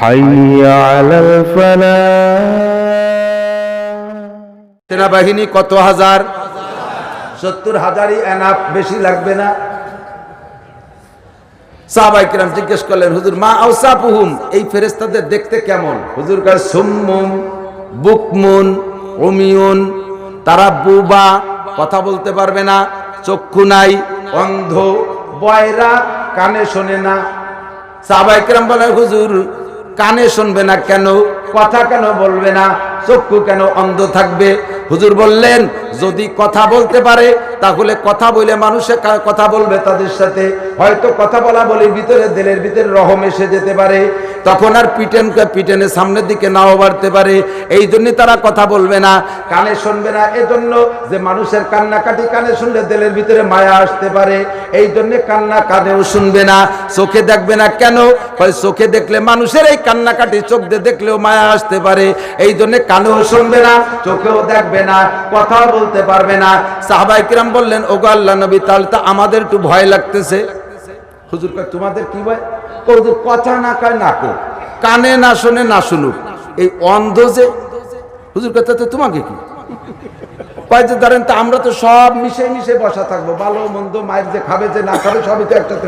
حي على الفلاح সেনাবাহিনী কত হাজার? 70,000ই এনাফ, বেশি লাগবে না? সাহাবায়ে কিরাম জিজ্ঞেস করলেন, হুজুর মা আওসাফুহুম, এই ফেরেশতাদের দেখতে কেমন? হুজুর কয় সুম্মুম বুকমুন উমিয়ুন, তারা বুবা, কথা বলতে পারবে না, চক্ষু নাই, অন্ধ, বয়রা, কানে শোনে না। সাহাবায়ে কিরাম বলেন, হুজুর কানে শুনবে না কেন, কথা কেন বলবে না, চক্ষু কেন অন্ধ থাকবে? হুজুর বললেন, যদি কথা বলতে পারে তাহলে কথা বলে মানুষে কথা বলবে তাদের সাথে, হয়তো কথা বলা বলির ভিতরে দিলের ভিতরে রহম এসে যেতে পারে, তখন আর পিটেনের সামনের দিকে নাও বাড়তে পারে, এই জন্য তারা কথা বলবে না, কানে শুনবে না। এজন্য যে মানুষের কান্নাকাটি কানে শুনলে দিলের ভিতরে মায়া আসতে পারে, এই জন্য কান্না কানেও শুনবে না। চোখে দেখবে না কেন? চোখে দেখলে মানুষের এই কান্নাকাটি চোখ দিয়ে দেখলেও মায়া আসতে পারে, এই জন্য কানেও শুনবে না, চোখেও দেখবে না, কথাও বলতে পারবে না। সাহাবায়ে কিরাম বললেন, ওগো আল্লাহর নবী, তাহলে তো আমাদের একটু ভয় লাগতেছে। হুজুর কয়, তোমাদের কি ভয়? হুজুর কথা না কয় না কো, কানে না শুনে না শুনুক, এই অন্ধ যে। হুজুর কয়, তাতে তোমাকে কি? কয় যে ধরেন, তা আমরা তো সব মিশে মিশে বসা থাকবো, ভালো মন্দ মায়ের যে খাবে যে না খাবে সবই তো একসাথে।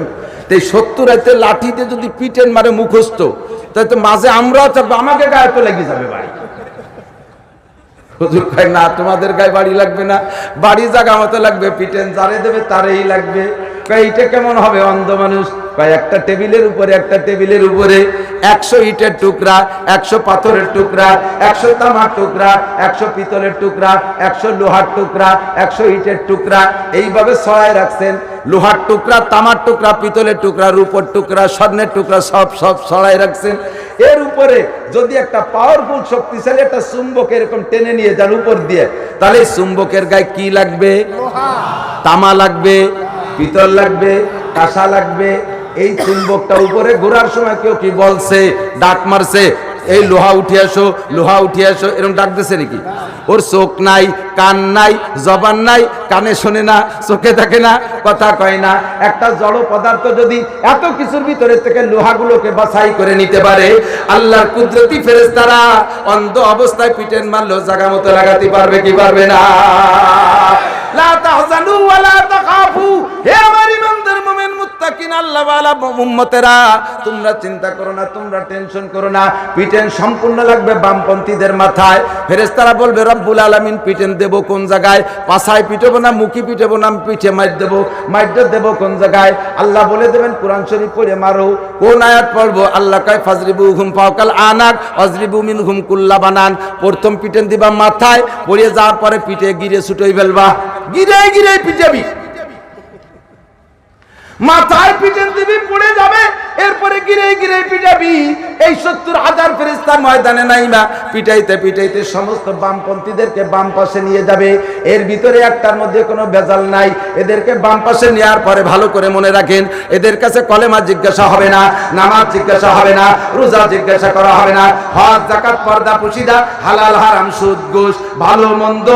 এই 70 রাইতে লাঠিতে যদি পিটেন মারে মুখস্থ, তাই তো মাঝে আমরাও থাকবো, আমাকে গায়ে তো লেগে যাবে ভাই। হুজুর কয়, না, তোমাদের গায়ে বাড়ি লাগবে না, বাড়ি জায়গা মতো লাগবে, পিটেন যারে দেবে তারেই লাগবে। কয়, এইটা কেমন হবে অন্ধ মানুষ? কয়, একটা টেবিলের উপরে 100 ইটের টুকরা, 100 পাথরের টুকরা, 100 তামার টুকরা, 100 পিতলের টুকরা, 100 লোহার টুকরা, 100 ইটের টুকরা, এইভাবে ছড়ায় রাখছেন। লোহার টুকরা, তামার টুকরা, পিতলের টুকরা, রূপোর টুকরা, স্বর্ণের টুকরা, সব ছড়ায় রাখছেন। এর উপরে যদি একটা পাওয়ারফুল শক্তিশালী একটা চুম্বক এরকম টেনে নিয়ে যান উপর দিয়ে, তাহলে চুম্বকের গায়ে কি লাগবে? তামা লাগবে, পিতল লাগবে, কাঁসা লাগবে। এই চুম্বকটা উপরে ঘোরার সময় কেউ কি বলছে, ডাক মারছে, এই লোহা উঠে আসো, লোহা উঠে আসো, এরকম ডাক দিছে নাকি? ওর চোখ নাই, কান নাই, জবান নাই, কানে শোনে না, চোখে দেখে না, কথা কয় না। একটা জড় পদার্থ যদি এত কিছুর ভিতরে থেকে লোহাগুলোকে বাছাই করে নিতে পারে, আল্লাহর কুদরতি ফেরেশতারা অন্ধ অবস্থায় পিটেন মারলো জায়গা মতো লাগাতে পারবে কি পারবে না? লা তাহজানু ওয়া লা তাখাফু, হে আমার ইমানদার মুমিন মুত্তাকিন আল্লাহ ওয়ালা উম্মতেরা, তোমরা চিন্তা করো না, তোমরা টেনশন করো না। পিটেন সম্পূর্ণ লাগবে বামপন্থীদের মাথায়। ফেরেশতারা বলবে, রব্বুল আলামিন পিটেন দেব কোন জায়গায়? পাছায় পিটাবো না মুখি পিটাবো না পিঠে মাইর দেবো কোন জায়গায়? আল্লাহ বলে দেবেন, কোরআন শরীফ পড়ে মারো। কোন আয়াত পড়বো? আল্লাহ কয়, ফাজরিবুহুম ফাওকাল আনাক ওয়াজরিবু মিনহুম কুল্লা বানান। প্রথম পিটেন দিবা মাথায়, পড়ে যাওয়ার পরে পিঠে গিরে ছুটোই ফেলবা, গিরে পিটাবি, মাথায় পিটেন দিবি, পড়ে যাবে, এরপরে গিরে পিটাবি। এই 70,000 ফেরেশতা ময়দানে নাইমা পিটাইতে সমস্ত বামপন্থীদেরকে বাম পাশে নিয়ে যাবে। এর ভিতরে একটার মধ্যে কোনো ভেজাল নাই। এদেরকে বাম পাশে নেওয়ার পরে ভালো করে মনে রাখেন, এদের কাছে কলেমা জিজ্ঞাসা হবে না, নামাজ জিজ্ঞাসা হবে না, রোজা জিজ্ঞাসা করা হবে না, হজ যাকাত পর্দা পুশিদা, হালাল হারাম সুদ ঘুষ ভালো মন্দ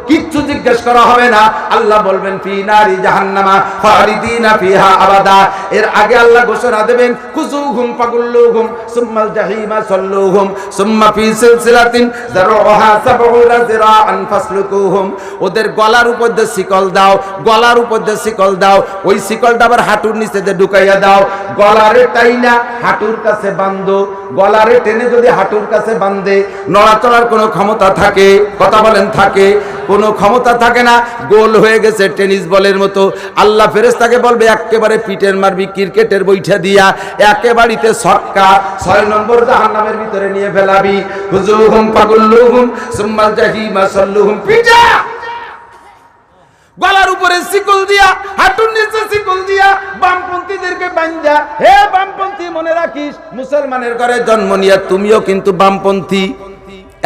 কিচ্ছু জিজ্ঞেস করা হবে না। আল্লাহ বলবেন, ফি নারি জাহান্নামা খালিদিনা ফিহা আবাদা। এর আগে আল্লাহ ঘোষণা দেবেন, কুজুহুম ফাগুল্লুহুম সুম্মাল জাহিমা সাল্লুহুম সুম্মা ফি সিলসিলাতিন যারউহা 70 যিরাআন ফাসলুকুহুম। ওদের গলার উপর দিয়ে শিকল দাও, ওই শিকলটা আবার হাঁটুর নিচে দিয়ে ঢুকাইয়া দাও, গলারে টাইনা হাঁটুর কাছে বাঁধো। গলারে টেনে যদি হাঁটুর কাছে বাঁধে, নড়াচড়ার কোনো ক্ষমতা থাকে? কথা বলেন, থাকে? কোনো ক্ষমতা থাকে না, গোল হয়ে গেছে টেনিস বলের মতো। আল্লাহ ফেরেশতাকে বলবে, একেবারে পিটের মারবি ক্রিকেটের বৈঠা দিয়া, একেবারেতে ছক্কা, 6 নম্বর জাহান্নামের ভিতরে নিয়ে ফেলাবি। হুজুহুম ফাগুল্লুহুম সুম্মাল জাহিমা সাল্লুহুম, পিটা গলার উপরে শিকল দিয়া, হাঁটুর নিচে শিকল দিয়া, বামপন্থীদেরকে বাঁধা। হে বামপন্থী, মনে রাখিস, মুসলমানের ঘরে জন্ম নিয়া তুমিও কিন্তু বামপন্থী।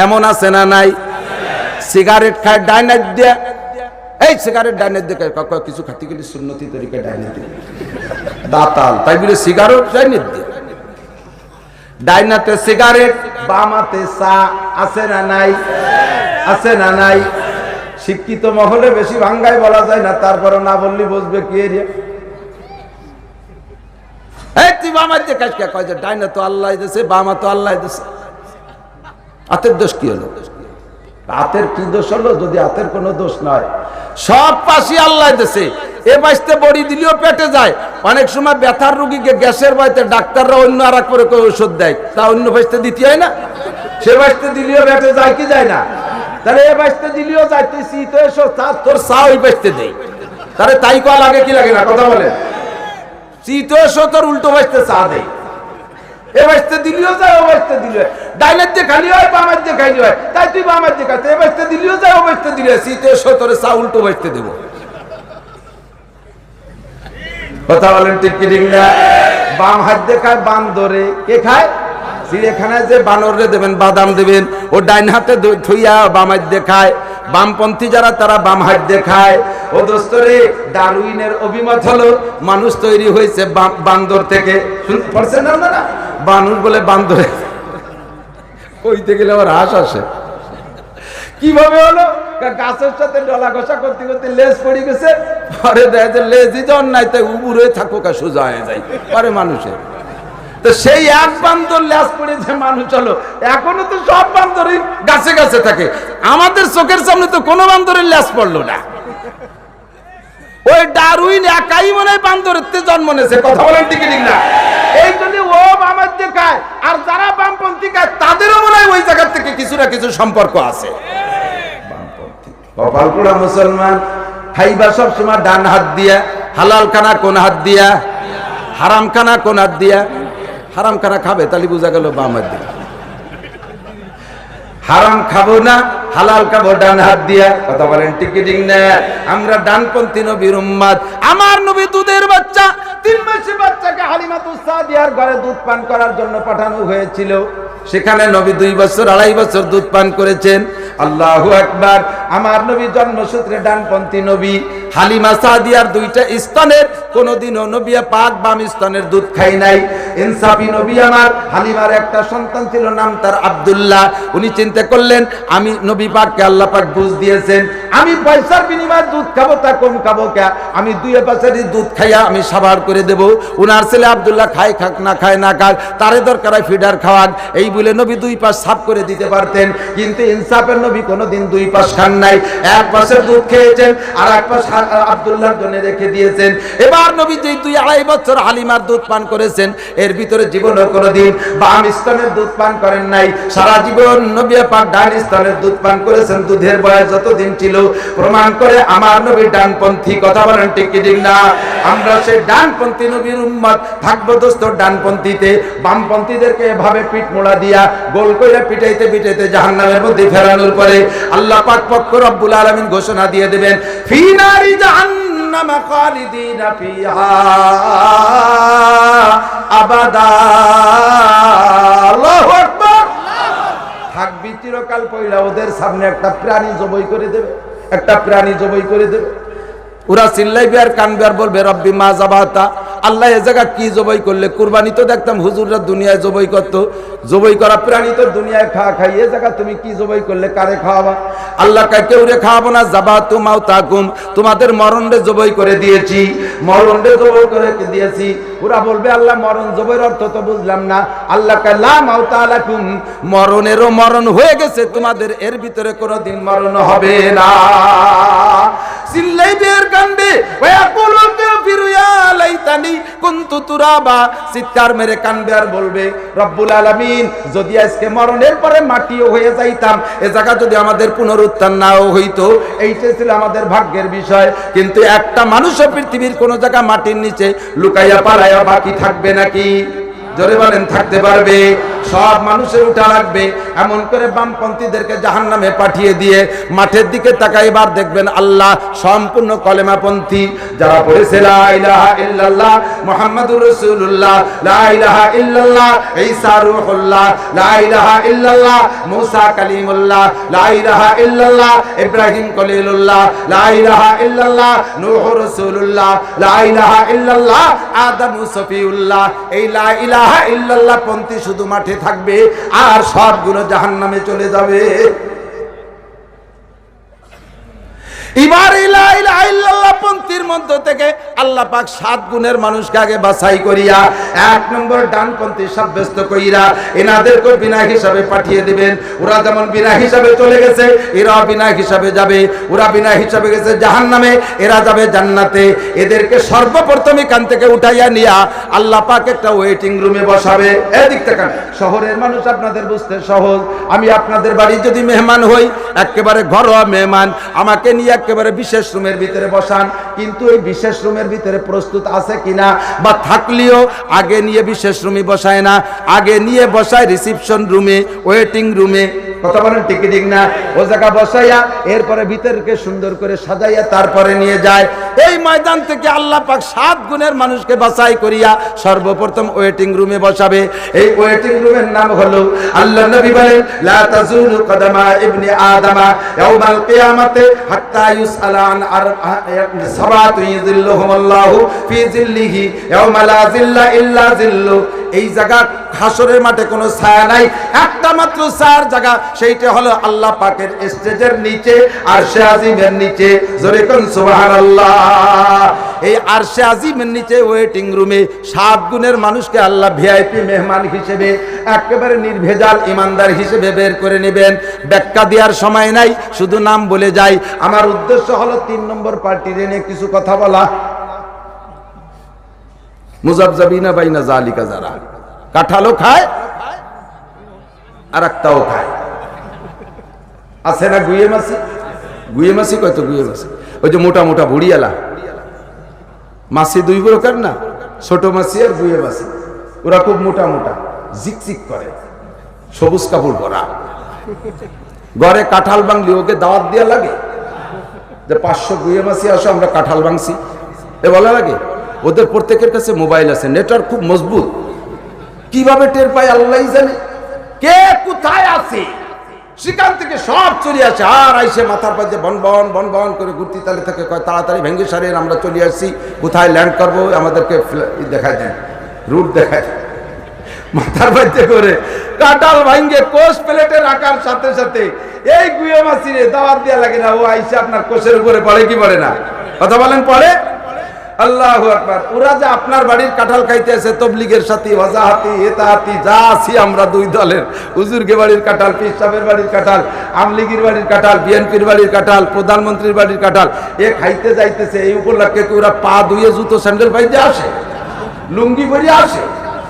এমন আছে না নাই? সিগারেট খায় ডাইনাইট দিয়া, এই সিগারেট ডাইনাইট দিয়ে কিছু খাতে গেলে সুন্নতি তরিকা ডাইনাইট দাতাল, তাই বলে সিগারেট ডাইনাইট দিয়ে, ডাইনাতে সিগারেট, বামাতে চা, আছে না নাই? আছে না নাই? শিক্ষিত মহলে বেশি ভাঙ্গাই বলা যায় না, তারপরে না বললি বুঝবে কি এরিয়া। এই তুই বামার দিয়ে কাজ কে কয় যে ডাইনা তো আল্লাহ দিয়েছে, বামা তো আল্লাহ দিয়েছে। হাতের দোষ কি হলো? হাতের কি দোষ হলো? যদি হাতের কোনো দোষ নয়, সব পাশে আল্লাহ দিয়েছে। এ বাঁচতে বড়ি দিলেও পেটে যায়। অনেক সময় ব্যথার রোগীকে গ্যাসের বাড়িতে ডাক্তাররা অন্য আর এক করে ওষুধ দেয়, তা অন্য বাঁচতে দিতে হয় না? সে বাঁচতে দিলেও পেটে যায় কি যায় না? তাহলে এ বাঁচতে দিলেও যায়, তুই শীত এসো তোর চা ওই বাঁচতে দেয়, তাহলে তাই কয়া লাগে কি লাগে না? কথা বলে শীত এসো তোর উল্টো বাঁচতে চা দেয়। এ বাঁচতে দিলেও যায়, ও বাঁচতে দিলে ডাইনের দিয়ে খালি হয়, বামার দিয়ে খালি হয়, তাই তুই বামার দিয়ে খাতে এ বাঁচতে দিলেও যায়, ও বাঁচতে দিলে শীত এসো তোর চা উল্টো বাঁচতে দেবো। কথা বলেন ঠিক কি ঠিক না? বাম হাত দিয়ে খায় বান্দরে, কে খায়? চিড়িয়াখানায় যে বানরে দেবেন, বাদাম দেবেন, ও ডাইন হাতে থুইয়া বাম হাত দিয়ে খায়। বামপন্থী যারা তারা বাম হাত দিয়ে খায়। ও দোস্তরে, ডারউইনের অভিমত হলো মানুষ তৈরি হয়েছে বান্দর থেকে। শুনতে পারছেন না আপনারা? মানুষ বলে বান্দরে কইতে গেলে আমার হাস আসে। কিভাবে হলো? গাছের সাথে ডলা ঘষা করতে করতে লেজ পড়ে গেছে, পরে দেখা যায় লেজই যখন নাই তাই উবুরে থাকুক আর সোজা হয়ে যায় পরে মানুষের। তো সেই এক বান্দর লেজ পড়েছে মানুষ হলো। এখনো তো সব বান্দরই গাছে গাছে থাকে, আমাদের চোখের সামনে তো কোনো বান্দরের লেজ পড়লো না। ওই ডারউইন একাই মনে হয় বান্দরের জন্ম নিয়েছে। কথা বলেন ঠিক ঠিক না? এই জন্য ও বামের দিকে খায়, আর যারা বামপন্থী খায় তাদেরও মনে হয় ওই জায়গা থেকে কিছু না কিছু সম্পর্ক আছে। কপাল পোড়া মুসলমান। খাইবা সব সময় ডান হাত দিয়া, হালাল খানা কোন হাত দিয়া, হারাম খানা কোন হাত দিয়া। হারাম খানা খাবে তাহলে বোঝা গেল বাম হাত দিয়া। হারাম খাবো না, হালাল খাবো ডান হাত দিয়া। কথা বলেন ঠিক ঠিক না? আমরা ডানপন্থী নবীর উম্মত। আমার নবী দুধের বাচ্চা, 3 মাসের বাচ্চাকে হালিমাতুস সাদিয়ার ঘরে দুধ পান করার জন্য পাঠানো হয়েছিল। সেখানে নবী 2 বছর 2.5 বছর দুধ পান করেছেন। আল্লাহু আকবার। আমার নবী জন্মসূত্রে ডানপন্থী নবী। হালিমা সাদিয়ার 2টা স্তনের কোনদিনও নবী পাক বাম স্তনের দুধ খাই নাই। ইনসাফি নবী আমার। হালিমার একটা সন্তান ছিল, নাম তার আব্দুল্লাহ। উনি চিন্তা করলেন আমি নবী পাককে আল্লাহ পাক বুঝ দিয়েছেন, আমি পয়সার বিনিময়ে দুধ খাবো তা কম খাবো কে, আমি 2 পাশেরই দুধ খাইয়া আমি সাবার করে দেব। উনার ছেলে আব্দুল্লাহ খায় খাক না খায় না খাক, তারে দরকার হয় ফিডার খাওয়ান। এই বলে নবী 2 পাশ সাফ করে দিতে পারতেন, কিন্তু ইনসাফের নবী কোনোদিন 2 পাশ খান নাই। 1 পাশের দুধ খেয়েছেন আর 1 পাশ আব্দুল্লাহর জন্য রেখে দিয়েছেন। এবার নবী যেই 2.5 বছর হালিমার দুধ পান করেছেন, এর ভিতরে জীবনও কোনোদিন বাম স্তনের দুধ পান করেন নাই। সারা জীবন নবী পাক ডান স্তনের দুধ পান করেছেন। দুধের বয়স যতদিন ছিল, প্রমাণ করে আমার নবী ডানপন্থী। কথা বলেন ঠিক কি ঠিক না? আমরা সেই ডানপন্থী নবীর উম্মত থাকবো দোস্ত ডানপন্থীতে। বামপন্থীদেরকে এভাবে পিঠ মোড়া দিয়া গোল করে পিটাইতে পিটাইতে জাহান্নামের মধ্যে ফেরানোর পরে আল্লাহ পাক পক্ষ রব্বুল আলামিন ঘোষণা দিয়ে দেবেন, ফি নারি জাহান্নাম খালিদিনা ফিহা আবাদা। আল্লাহু আকবার। থাকবি চিরকাল পয়লা। ওদের সামনে একটা প্রাণী জবাই করে দেবে, একটা প্রাণী জবাই করে দেবে। ওরা চিল্লাইবে আর কানবে আর বলবে রব্বি মা জাবাতা। আল্লাহ এ জায়গা কি জবাই করলে? কুরবানি তো দেখতাম হুজুররা দুনিয়ায় জবাই করতো, জবাই করা প্রাণী তো দুনিয়ায় খাই। এ জায়গা তুমি কি জবাই করলে? কারে খাওয়াবা? আল্লাহ কাকে কেউরে খাওয়াবো না। জাবাতু মাউতাকুম, তোমাদের মরণরে জবাই করে দিয়েছি, মরণরে জবাই করে দিয়েছি। ওরা বলবে আল্লাহ মরণ জবাইয়ের অর্থ তো বুঝলাম না। আল্লাহ কা লা মাউতা লাকুম, মরণেরও মরণ হয়ে গেছে তোমাদের, এর ভিতরে কোনোদিন মরণ হবে না। চিল্লাইবে আর কানবে, ওয়াকুলু কাফিরু ইয়া লাইতানি কুনতু তুরাবা, চিৎকার মেরে কানবে আর বলবে রব্বুল আলামিন যদি আজকে মরণের পরে মাটিও হয়ে যাইতাম, এ জায়গা যদি আমাদের পুনরুত্থান নাও হইতো, এইটাই ছিল আমাদের ভাগ্যের বিষয়। কিন্তু একটা মানুষও পৃথিবীর কোন জায়গা মাটির নিচে লুকাইয়া পালাইয়া বাকি থাকবে নাকি? জোরে বলেন থাকতে পারবে? সব মানুষের উঠা লাগবে। এমন করে বামপন্থীদেরকে জাহান্নামে পাঠিয়ে দিয়ে মাঠের দিকে তাকাই, এবার দেখবেন আল্লাহ সম্পূর্ণ কলেমাপন্থী যারা পড়েছে লা ইলাহা ইল্লাল্লাহ মুহাম্মাদুর রাসূলুল্লাহ, লা ইলাহা ইল্লাল্লাহ ঈসা রূহুল্লাহ, লা ইলাহা ইল্লাল্লাহ মুসা কালিমুল্লাহ, লা ইলাহা ইল্লাল্লাহ ইব্রাহিম খলিলুল্লাহ, লা ইলাহা ইল্লাল্লাহ নূহ রাসূলুল্লাহ, লা ইলাহা ইল্লাল্লাহ আদম সফিউল্লাহ। এই লা ইলাহা ইল্লাল্লাহ পন্থী শুধু মাঠে থাকবে আর সবগুলো জাহান্নামে চলে যাবে। এবার লা ইলাহা ইল্লাল্লাহ পন্থীর মধ্য থেকে আল্লাহ পাক 7 গুণের মানুষকে আগে বাছাই করিয়া 1 নম্বর ডানপন্থী সাব্যস্ত কইরা এনাদেরকে বিনা হিসাবে পাঠিয়ে দিবেন। ওরা যেমন বিনা হিসাবে চলে গেছে, এরা বিনা হিসাবে যাবে। ওরা বিনা হিসাবে গেছে জাহান্নামে, এরা যাবে জান্নাতে। এদেরকে সর্বপ্রথম এখান থেকে উঠাইয়া নিয়া আল্লাহ পাক একটা ওয়েটিং রুমে বসাবে। এদিক থেকে শহরের মানুষ আপনাদের বুঝতে সহজ। আমি আপনাদের বাড়ি যদি মেহমান হই, একেবারে ঘরোয়া মেহমান, আমাকে নিয়ে একেবারে বিশেষ রুমের ভিতরে বসান, কিন্তু এই বিশেষ রুমের ভিতরে প্রস্তুত আছে কিনা, বা থাকলেও আগে নিয়ে বিশেষ রুমে বসায় না, আগে নিয়ে বসায় রিসিপশন রুমে, ওয়েটিং রুমে। কথা বলেন ঠিক ঠিক না? ও জায়গা বসাইয়া এরপরে ভিতরকে সুন্দর করে সাজাইয়া তারপরে নিয়ে যায়। এই ময়দান থেকে আল্লাহ পাক 7 গুণের মানুষকে বাছাই করিয়া সর্বপ্রথম ওয়েটিং রুমে বসাবে। এই ওয়েটিং রুমের নাম হলো, আল্লাহ নবী বলেন, লা তাজুলু কদমা ইবনে আদমা ইয়াউমাল কিয়ামাতে হাত্তা ইউসআলা আন সাবাতু ইযিল্লুহুমুল্লাহু ফি জিল্লিহি ইয়াউমা লা জিল্লা ইল্লা জিল্লু। এই জায়গা হাসরের মাঠে কোনো ছায়া নাই, একটা মাত্র ছায়ার জায়গা, সেইটা হলো আল্লাহ পাকের স্টেজের নিচে, আরশে আজিমের নিচে। জোরে কোন সুবহানাল্লাহ। এই আরশে আজিমের নিচে ওয়েটিং রুমে 7 গুণের মানুষকে আল্লাহ ভিআইপি মেহমান হিসেবে একেবারে নির্ভেজাল ইমানদার হিসেবে বের করে নেবেন। ব্যাখ্যা দেওয়ার সময় নাই, শুধু নাম বলে যাই। আমার উদ্দেশ্য হলো 3 নম্বর পার্টির নিয়ে কিছু কথা বলা। মুজাবজাবিনা বাইনা জালিকা, যারা কাঁঠালও খায় আর একটাও খায়। আছে না গুয়ে মাছি? গুয়ে মাছি কত গুয়ে মাছি, ওই যে মোটা মোটা ভুড়িয়ালা মাছি 2 প্রকার না, ছোট মাছি আর গুয়ে মাছি। ওরা খুব মোটা মোটা, জিকজিক করে, সবুজ কাপড় পরা। ঘরে কাঁঠাল ভাঙলি ওকে দাওয়াত দেওয়া লাগে যে 500 গুয়ে মাছি আসো, আমরা কাঁঠাল ভাঙছি, এ বলা লাগে? ওদের প্রত্যেকের কাছে মোবাইল আছে, নেটওয়ার্ক খুব মজবুত। কিভাবে টের পায় আল্লাহই জানে, কে কোথায় আছে, সেখান থেকে সব চলে আসে। আর আইসে মাথার পাশে বন বন বন বন করে ঘুরতি তালে থাকে, কয় তাড়াতাড়ি ভেঙ্গে সারিয়ে আমরা চলে আসছি, কোথায় ল্যান্ড করবো আমাদেরকে দেখায় দেন, রুট দেখায়। মাথার পাশে করে কাঁঠাল ভাঙ্গে কোষ প্লেটে রাখার সাথে সাথে এই গুয়ে মাছিরে দাওয়াত দেওয়া লাগে না, ও আইসে আপনার কোষের উপরে পড়ে কি পড়ে না? কথা বলেন, পড়ে? আল্লাহু আকবার। ওরা যে আপনার বাড়ির কাঁঠাল খাইতে আছে, তবলিগের সাথী, ওয়াজাহাতি, এতাহাতি যা আছি আমরা 2 দলের, হুজুরকে বাড়ির কাঁঠাল, পীর সাহেবের বাড়ির কাঁঠাল, আমলিগির বাড়ির কাঁঠাল, বিএনপির বাড়ির কাঁঠাল, প্রধানমন্ত্রীর বাড়ির কাঁঠাল, এ খাইতে যাইতেছে। এই উপলক্ষে ওরা পা ধুয়ে জুতো স্যান্ডেল পাইতে আসে, লুঙ্গি পরে আসে,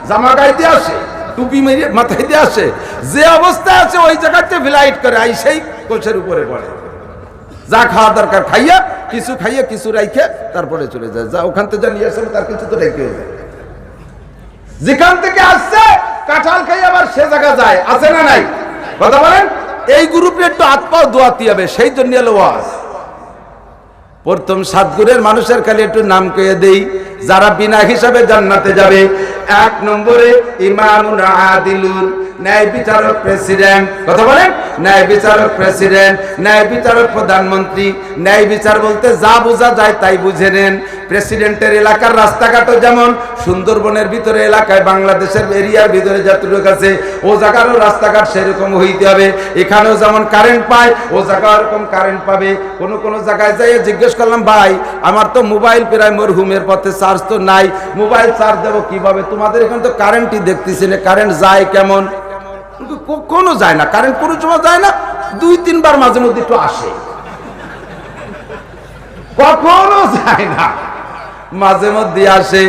জামা গাইতে আসে, টুপি মেরে মাথায় দিয়ে আসে, যে অবস্থায় আছে ওই জায়গাতে ফ্লাইট করে আইসেই কোষের উপরে পড়ে। যা খাওয়া দরকার খাইয়া, কিছু খাইয়া কিছু রাইখে তারপরে চলে যায়। যা ওখান থেকে নিয়ে আসে তার কিছু তো রেখে যায়। যেখান থেকে আসছে কাঁঠাল খাই আবার সে জায়গা যায়, আছে না নাই? কথা বলেন। এই গ্রুপে একটু হাত পাও দোয়াতে হবে, সেই জন্য এলো ওয়াজ। প্রথম 7 গুণের মানুষের খালি একটু নাম কয়ে দেই, যারা বিনা হিসাবে জান্নাতে যাবে। 1 নম্বরে ইমামুন আদিলুন, ন্যায় বিচারক প্রেসিডেন্ট। কথা বলেন, ন্যায় বিচারক প্রেসিডেন্ট, ন্যায় বিচারক প্রধানমন্ত্রী। ন্যায় বিচার বলতে যা বোঝা যায় তাই বুঝে নেন। প্রেসিডেন্টের এলাকার রাস্তাঘাটও যেমন সুন্দরবনের ভিতরে এলাকায়, বাংলাদেশের এরিয়ার ভিতরে যতটুকু আছে, ও জায়গারও রাস্তাঘাট সেরকম হইতে হবে। এখানেও যেমন কারেন্ট পায়, ও জায়গা এরকম কারেন্ট পাবে। কোনো জায়গায় যাই জিজ্ঞেস করলাম, ভাই আমার তো মোবাইল প্রায় মরহুমের পথে, চার্জ তো নাই, মোবাইল চার্জ দেবো কিভাবে? তোমাদের এখানে তো কারেন্টই দেখতেছি না, কারেন্ট যায় কেমন? কখনো যায় না কারেন্ট, কোনো সময় যায় না, 2-3 বার মাঝে মধ্যে একটু আসে, কখনো যায় না, মাঝে মধ্যে আসে।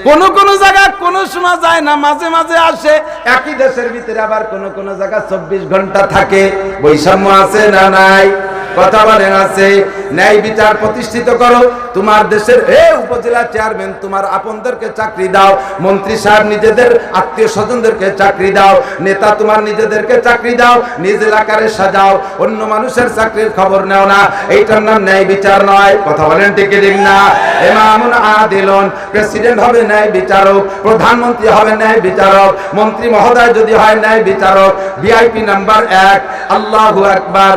কোন জায়গা কোন সময় যায় না, মাঝে মাঝে আসে। একই দেশের ভিতরে আবার কোন জায়গা 24 ঘন্টা থাকে। বৈষম্য আছে না নাই? কথা বলেন, আছে। ন্যায় বিচার প্রতিষ্ঠিত করো। তোমার দেশের উপজেলা চেয়ারম্যান তোমার আপনদেরকে চাকরি দাও, মন্ত্রী সাহেব নিজেদের আত্মীয় স্বজনদেরকে চাকরি দাও, নেতা তোমার নিজেদেরকে চাকরি দাও, নিজ এলাকারে সাজাও, অন্য মানুষের চাকরির খবর নেও না। এইটার নাম ন্যায় বিচার নয়। কথা বলেন ঠিক না? ইমামুন আদিলুন, প্রেসিডেন্ট হবে ন্যায় বিচারক, প্রধানমন্ত্রী হবে ন্যায় বিচারক, মন্ত্রী মহোদয় যদি হয় ন্যায় বিচারক। ভিআইপি নাম্বার 1, আল্লাহু আকবার।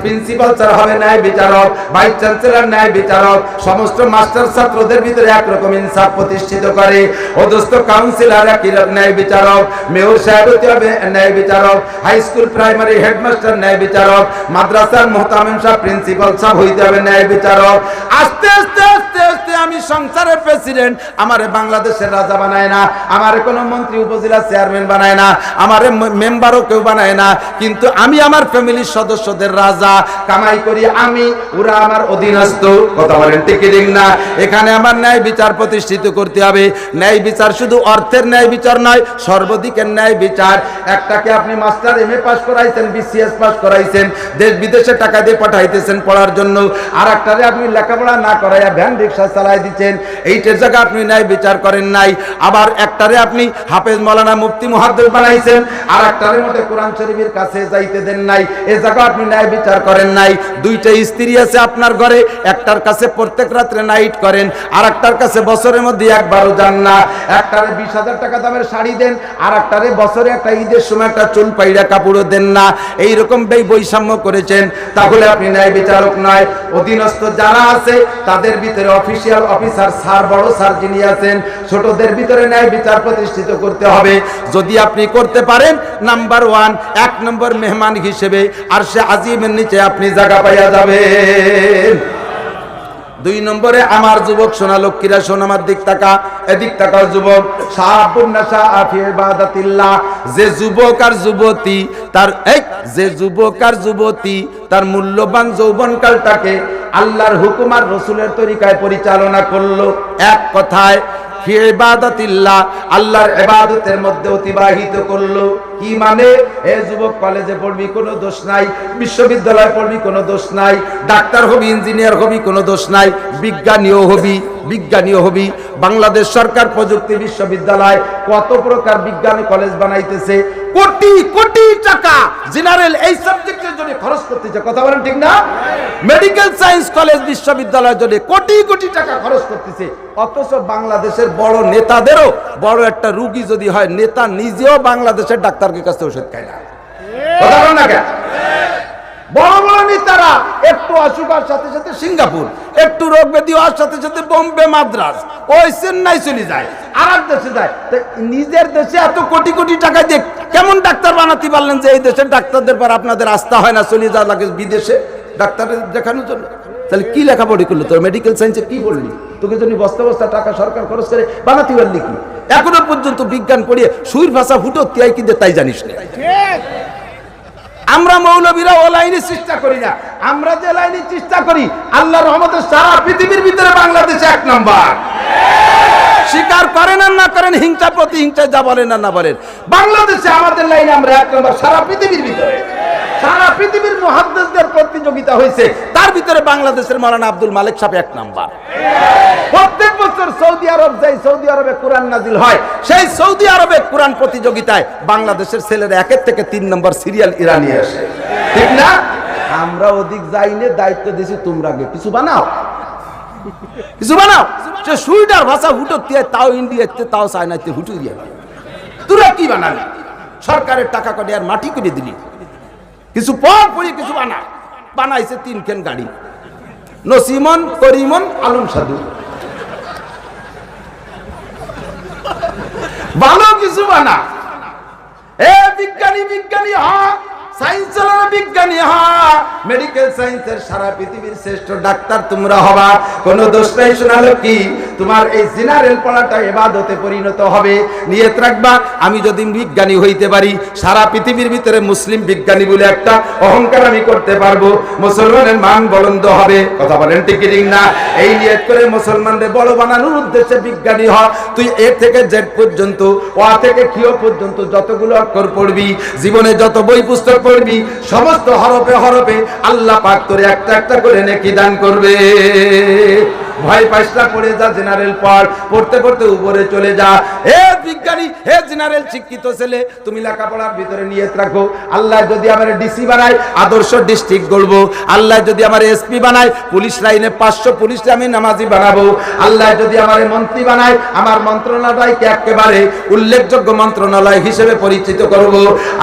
প্রিন্সিপাল প্রিন্সিপাল স্যার হবে ন্যায় বিচারক, ভাইস চ্যান্সেলর ন্যায় বিচারক, সমস্ত মাস্টার ছাত্রদের ভিতরে একরকম ইনসাফ প্রতিষ্ঠিত করে। অধস্থ কাউন্সিলর একই ন্যায় বিচারক, মেয়র সাহেব হতে হবে ন্যায় বিচারক, হাই স্কুল প্রাইমারি হেডমাস্টার ন্যায় বিচারক, মাদ্রাসার মুহতামিম সাহেব প্রিন্সিপাল সাহেব হইতে হবে ন্যায় বিচারক। আস্তে আস্তে আস্তে আস্তে আমি সংসারের প্রেসিডেন্ট, আমারে বাংলাদেশের রাজা বানায় না, আমারে কোনো মন্ত্রী উপজেলা চেয়ারম্যান বানায় না, আমারে মেম্বারও কেউ বানায় না, কিন্তু আমি আমার ফ্যামিলির সদস্যদের রাজা, কামাই করি আমি, ওরা আমার অধীনস্থ। কথা বলেন ঠিক কি না? এখানে আমার ন্যায় বিচার প্রতিষ্ঠিত করতে হবে। ন্যায় বিচার শুধু অর্থের ন্যায় বিচার নয়, সর্বদিকের ন্যায় বিচার। একটাকে আপনি মাস্টার এমএ পাস করাইছেন, বিসিএস পাস করাইছেন, দেশ বিদেশে টাকা দিয়ে পাঠাইতেছেন পড়ার জন্য, আর একটারে আপনি লেখাপড়া না করাইয়া ভ্যান রিক্সা চালাই দিচ্ছেন, এইটার জায়গা আপনি ন্যায় বিচার করেন নাই। আবার একটারে আপনি হাফেজ মাওলানা মুফতি মুহাদ্দিস বানাইছেন, আর একটারে মধ্যে কোরআন শরীফের কাছে যাইতে দেন নাই, এই জায়গা আপনি ন্যায় বিচার করেন নাই। দুইটা স্ত্রী আছে আপনার ঘরে, একটার কাছে প্রত্যেক রাত্রে নাইট করেন, আর একটার কাছে বছরের মধ্যে একবারও যান না। একটারে 20,000 টাকা দামের শাড়ি দেন, আর একটারে বছরে একটা ঈদের সময় একটা চুল পাইড়া কাপড়ও দেন না। এইরকম বৈষম্য করেছেন, তাহলে আপনি ন্যায় বিচারক নয়। অধীনস্থ যারা আছে তাদের ভিতরে অফিসিয়াল অফিসার স্যার, বড় স্যার যিনি আছেন, ছোটদের ভিতরে ন্যায় বিচার প্রতিষ্ঠিত করতে হবে। যদি আপনি করতে পারেন, নাম্বার 1 এক নম্বর মেহমান হিসেবে আরশে আজিমের নিচে আপনি জায়গা পাইয়া যাবেন। 2 নম্বরে আমার যুবক সোনা লক্ষ্মীরা, শোন আমার দিক তাকা, এদিক তাকাও যুবক, শাবুন নাশা ফি ইবাদাতিল্লাহ, যে যুবক আর যুবতী তার মূল্যবান যৌবনকালটাকে আল্লাহর হুকুম আর রাসূলের তরিকায় পরিচালনা করলো, এক কথায় ফি ইবাদাতিল্লাহ, আল্লাহর ইবাদতের মধ্যে অতিবাহিত করলো। কি মানে? এ যুবক, কলেজে পড়বি কোনো দোষ নাই, বিশ্ববিদ্যালয়ে পড়বি কোনো দোষ নাই, ডাক্তার হবি, ইঞ্জিনিয়ার হবি কোনো দোষ নাই, বিজ্ঞানীও হবি। বাংলাদেশ সরকার প্রযুক্তি বিশ্ববিদ্যালয় কত প্রকার বিজ্ঞানী কলেজ বানাইতেছে, কোটি কোটি টাকা জেনারেল এই সাবজেক্টের জন্য খরচ করতেছে। কথা বলেন ঠিক না? মেডিকেল সায়েন্স কলেজ বিশ্ববিদ্যালয়ের জন্য কোটি কোটি টাকা খরচ করতেছে। অথচ বাংলাদেশের বড় নেতাদেরও বড় একটা রোগী যদি হয়, নেতা নিজেও বাংলাদেশের ডাক্তারের কাছে ওষুধ খায় না। কথা বলেন না কেন? বড় বড় নেতারা একটু অসুখ হওয়ার সাথে সাথে সিঙ্গাপুর, একটু রোগ ব্যাধি হওয়ার সাথে সাথে বোম্বে, মাদ্রাজ, ওই চেন্নাই চলে যায়, আর এক দেশে যায়। নিজের দেশে এত কোটি কোটি টাকা দিয়ে কেমন ডাক্তার বানাতে পারলেন যে এই দেশের ডাক্তারদের পর আপনাদের আস্থা হয় না, চলে যাওয়া লাগে বিদেশে ডাক্তারের দেখানোর জন্য? তাহলে কি লেখাপড়ি করলো তোর? মেডিকেল সায়েন্সে কি পড়লি? তোকে জন্য বস্তা বস্তা টাকা সরকার খরচ করে বানাতে পারলি কি? এখনো পর্যন্ত বিজ্ঞান পড়িয়ে সুইর ভাষা ফুটো তিয়াই কিন্তু তাই জানিস না। আমরা মৌলবীরা ও লাইনে চেষ্টা করি না, আমরা যে লাইনে চেষ্টা করি, আল্লাহর রহমতে সারা পৃথিবীর ভিতরে বাংলাদেশ 1 নম্বর। স্বীকার করেন আর না করেন, হিংসা প্রতিহিংসায় যা বলেন আর না বলেন, বাংলাদেশে আমাদের লাইনে আমরা 1 নম্বর সারা পৃথিবীর ভিতরে। সারা পৃথিবীর মুহাদ্দিসদের প্রতিযোগিতা হয়েছে, তার ভিতরে বাংলাদেশের মাওলানা আব্দুল মালিক সাহেব 1 নম্বর। প্রত্যেক বছর সৌদি আরব যাই, সৌদি আরবে কোরআন নাজিল হয়, সেই সৌদি আরবে কোরআন প্রতিযোগিতায় বাংলাদেশের ছেলেরা 1 থেকে 3 নম্বর সিরিয়াল ইরানি আসে, ঠিক না? আমরা ওদিক যাইনে দায়িত্ব দিছি, তোমরা আগে কিছু বানাও। সে সুইডার ভাষা হুটো দিয়ে, তাও ইন্ডিয়াতে, তাও চায়নাতে হুটু দিয়ে। তোরা কি বানাবি? সরকারের টাকা করে আর মাটি করে দিলি, কিছু পরে কিছু বানাইছে 3 খান গাড়ি, নসিমন, করিমন, আলম সাধু, ভালো কিছু বানা। এ বিজ্ঞানী হ্যাঁ, সায়েন্স চালানো বিজ্ঞানী হ্যাঁ, মেডিকেল সায়েন্সের সারা পৃথিবীর শ্রেষ্ঠ ডাক্তার তোমরা হবা, কোনো দোষ নাই। শোনালো কি? তোমার এই জেনারেল পড়াটা ইবাদতে পরিণত হবে। নিয়ত রাখবা, আমি যদি বিজ্ঞানী হইতে পারি, সারা পৃথিবীর ভিতরে মুসলিম বিজ্ঞানী বলে একটা অহংকার আমি করতে পারবো, মুসলমানের মান বুলন্দ হবে। কথা বলেন ঠিক কি না? এই নিয়ত করে মুসলমানদের বড় বানানোর উদ্দেশ্যে বিজ্ঞানী হ। তুই এ থেকে জেড পর্যন্ত, ও থেকে কিও পর্যন্ত যতগুলো অক্ষর পড়বি, জীবনে যত বই পুস্তক পড়বি, সমস্ত হরফে হরফে আল্লাহ পাক তোরে একটা একটা করে নেকি দান করবে। ভয় পাইসটা পড়ে যা, জেনারেল পড়, পড়তে পড়তে উপরে চলে যা। হে বিজ্ঞানী, হে জেনারেল শিক্ষিত ছেলে, তুমি লেখাপড়ার ভিতরে নিয়ত রাখো, আল্লাহ যদি আমার ডিসি বানায় আদর্শ ডিস্ট্রিক্ট গড়বো, আল্লাহ যদি আমার এসপি বানায় পুলিশ লাইনে 500 পুলিশে আমি নামাজি বানাবো, আল্লাহ যদি আমার মন্ত্রী বানায় আমার মন্ত্রণালয়কে একেবারে উল্লেখযোগ্য মন্ত্রণালয় হিসেবে পরিচিত করব।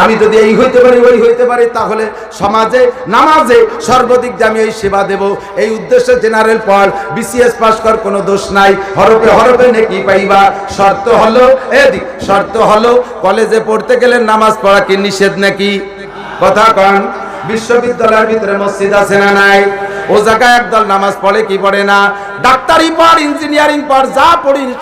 আমি যদি এই হইতে পারি ওই হইতে পারি, তাহলে সমাজে নামাজে সর্বাধিক আমি এই সেবা দেব। এই উদ্দেশ্যে জেনারেল পড়, বিসিএস পাস কর, কোনো দোষ নাই, হরফে হরফে নেকি পাইবা। শর্ত হলো কলেজে পড়তে গেলে নামাজ পড়া কি নিষেধ নাকি? কথা কন। বিশ্ববিদ্যালয়ের ভিতরে মসজিদ আছে না নাই? ও জায়গায় একদল নামাজ পড়ে কি পড়ে না? ডাক্তারি পড়, ইঞ্জিনিয়ারিং পড়, যা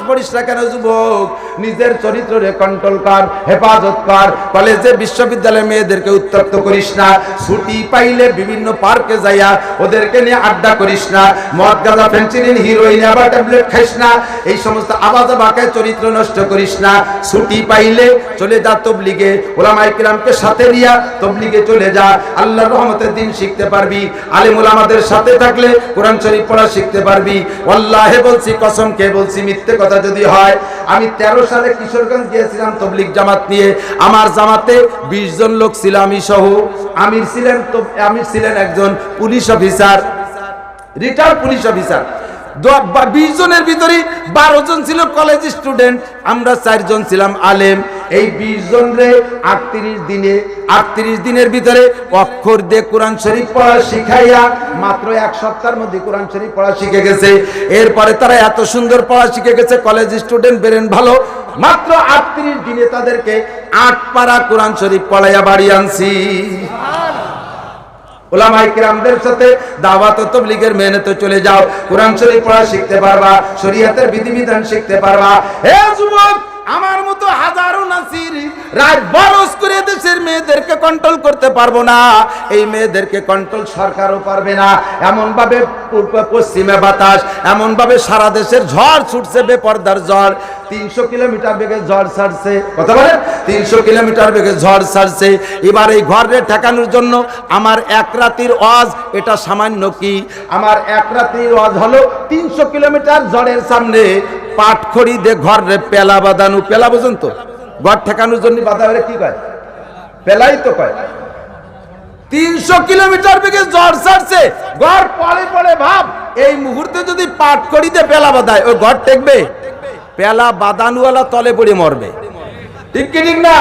পড়িস না কেন যুবক, নিজের চরিত্রে কন্ট্রোল কর, হেফাজত কর। কলেজে বিশ্ববিদ্যালয়ের মেয়েদেরকে উত্তক্ত করিস না, ছুটি পাইলে বিভিন্ন পার্কে যাইয়া ওদেরকে নিয়ে আড্ডা করিস না, মদ গাঁজা ফেন্সিডিল হিরোইন আবার ট্যাবলেট খাইস না, এই সমস্ত আবাজা বাঁকে চরিত্র নষ্ট করিস না। ছুটি পাইলে চলে যা তবলিগে, ওলামায়ে কিরামকে সাথে নিয়া তবলিগে চলে যা, আল্লাহর রহমতের দিন শিখতে পারবি। আলেম ওলামাদের সাথে থাকলে কোরআন শরীফ পড়া শিখতে পারবি। ওয়াল্লাহি বলছি, কসম খেয়ে বলছি, মিথ্যে কথা যদি হয়, আমি 13 সালে কিশোরগঞ্জ গিয়েছিলাম তবলিগ জামাত নিয়ে। আমার জামাতে 20 জন লোক ছিল, আমি সহ। আমির ছিলেন একজন police officer, retired police officer. 20 জনের ভিতরে 12 জন ছিল কলেজ স্টুডেন্ট, আমরা 4 জন ছিলাম আলেম। এই 20 জন রে 38 দিনের ভিতরে অক্ষর দিয়ে কোরআন শরীফ পড়া শিখাইয়া মাত্র 1 সপ্তাহের মধ্যে কোরআন শরীফ পড়া শিখে গেছে। এরপরে তারা এত সুন্দর পড়া শিখে গেছে, কলেজ স্টুডেন্ট বেরেন ভালো, মাত্র 38 দিনে তাদেরকে 8 পারা কোরআন শরীফ পড়াইয়া বাড়ি আনছি। ওলামায়ে কিরামদের সাথে দাওয়াত ও তাবলীগের মেহনতে চলে যাও, কোরআন শরীফ পড়া শিখতে পারবা, শরীয়তের বিধিবিধান শিখতে পারবা। হে যুবক, আমার মতো হাজারো নাসির রাত বরস করে দেশের মেয়েদেরকে কন্ট্রোল করতে পারবো না, এই মেয়েদেরকে কন্ট্রোল সরকারও পারবে না। এমন ভাবে পশ্চিমে বাতাস, এমন ভাবে সারা দেশের ঝড় ছুটছে, বেপরদার ঝড়। 300 কিলোমিটার বেগে ঝড় ছাড়ছে, কথা বলেন, 300 কিলোমিটার বেগে ঝড় ছাড়ছে। এবার এই ঘরে ঠেকানোর জন্য আমার 1 রাতের ওয়াজ, এটা সামান্য কি? আমার 1 রাতের ওয়াজ হলো 300 কিলোমিটার ঝড়ের সামনে পাটখড়ি দিয়ে ঘরে পেলা বাঁধানো। পেলা বুঝুন তো, ঘর ঠেকানোর জন্য বাধা হলে কি কয়? পেলাই তো কয়। 300 কিলোমিটার বেগে ঝড় ছাড়ছে, ঘর পড়ে পড়ে ভাব, এই মুহূর্তে যদি পাটখড়ি দিয়ে পেলা বাঁধায়, ওই ঘর টেকবে? পেলা বাঁধানোওয়ালা তলে পড়ে মরবে, ঠিক কি ঠিক না?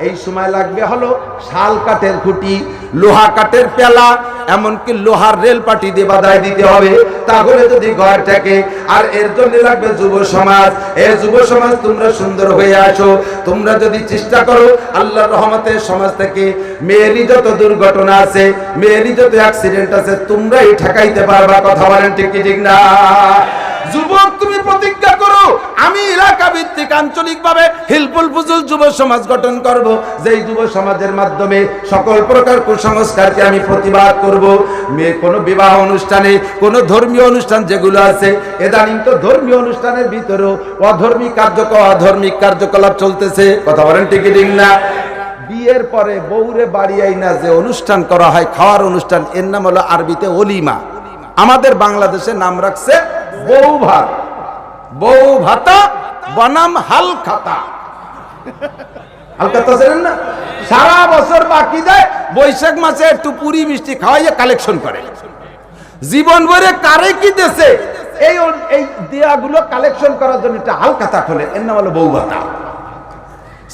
এই সময় লাগবে হলো শাল কাঠের খুঁটি, লোহা কাঠের পেলা, এমনকি লোহার রেল পাটি দিয়ে বাঁধাই দিতে হবে, তাহলে যদি ঘর থাকে। আর এর জন্য লাগবে যুব সমাজ। এই যুব সমাজ তোমরা সুন্দর হয়ে আসো, তোমরা যদি চেষ্টা করো আল্লাহর রহমতে সমাজ থেকে মেয়েরই যত দুর্ঘটনা আছে, মেয়েরই যত অ্যাক্সিডেন্ট আছে, তোমরাই ঠেকাইতে পারবা। কথা বলেন ঠিক কি ঠিক না? যুবক, তুমি প্রতিজ্ঞা করো, আমি এলাকা ভিত্তিক আঞ্চলিক ভাবে হিলফুল ফুজুল যুব সমাজ গঠন করব, যেই যুব সমাজের মাধ্যমে সকল প্রকার কুসংস্কারকে আমি প্রতিবাদ করব। কোনো বিবাহ অনুষ্ঠানে, কোনো ধর্মীয় অনুষ্ঠান যেগুলো আছে, ইদানিং তো ধর্মীয় অনুষ্ঠানের ভিতরেও অধর্মিক কার্যকলাপ চলতেছে। কথা বলেন ঠিক ঠিক না? বিয়ের পরে বউরে বাড়ি আইনা যে অনুষ্ঠান করা হয়, খাওয়ার অনুষ্ঠান, এর নাম হলো আরবিতে ওলিমা। আমাদের বাংলাদেশে নাম রাখছে বউ ভাত, বউ ভাতা বনাম হাল খাতা। হাল খাতা জানেন না? সারা বছর বাকি দেয়, বৈশাখ মাসে একটু পুরি মিষ্টি খাওয়াইয়া কালেকশন করে। জীবন ভরে কারে কি দেশে এই দেয়াগুলো কালেকশন করার জন্য একটা হাল খাতা খোলে, এর নাম হলো বউ ভাতা।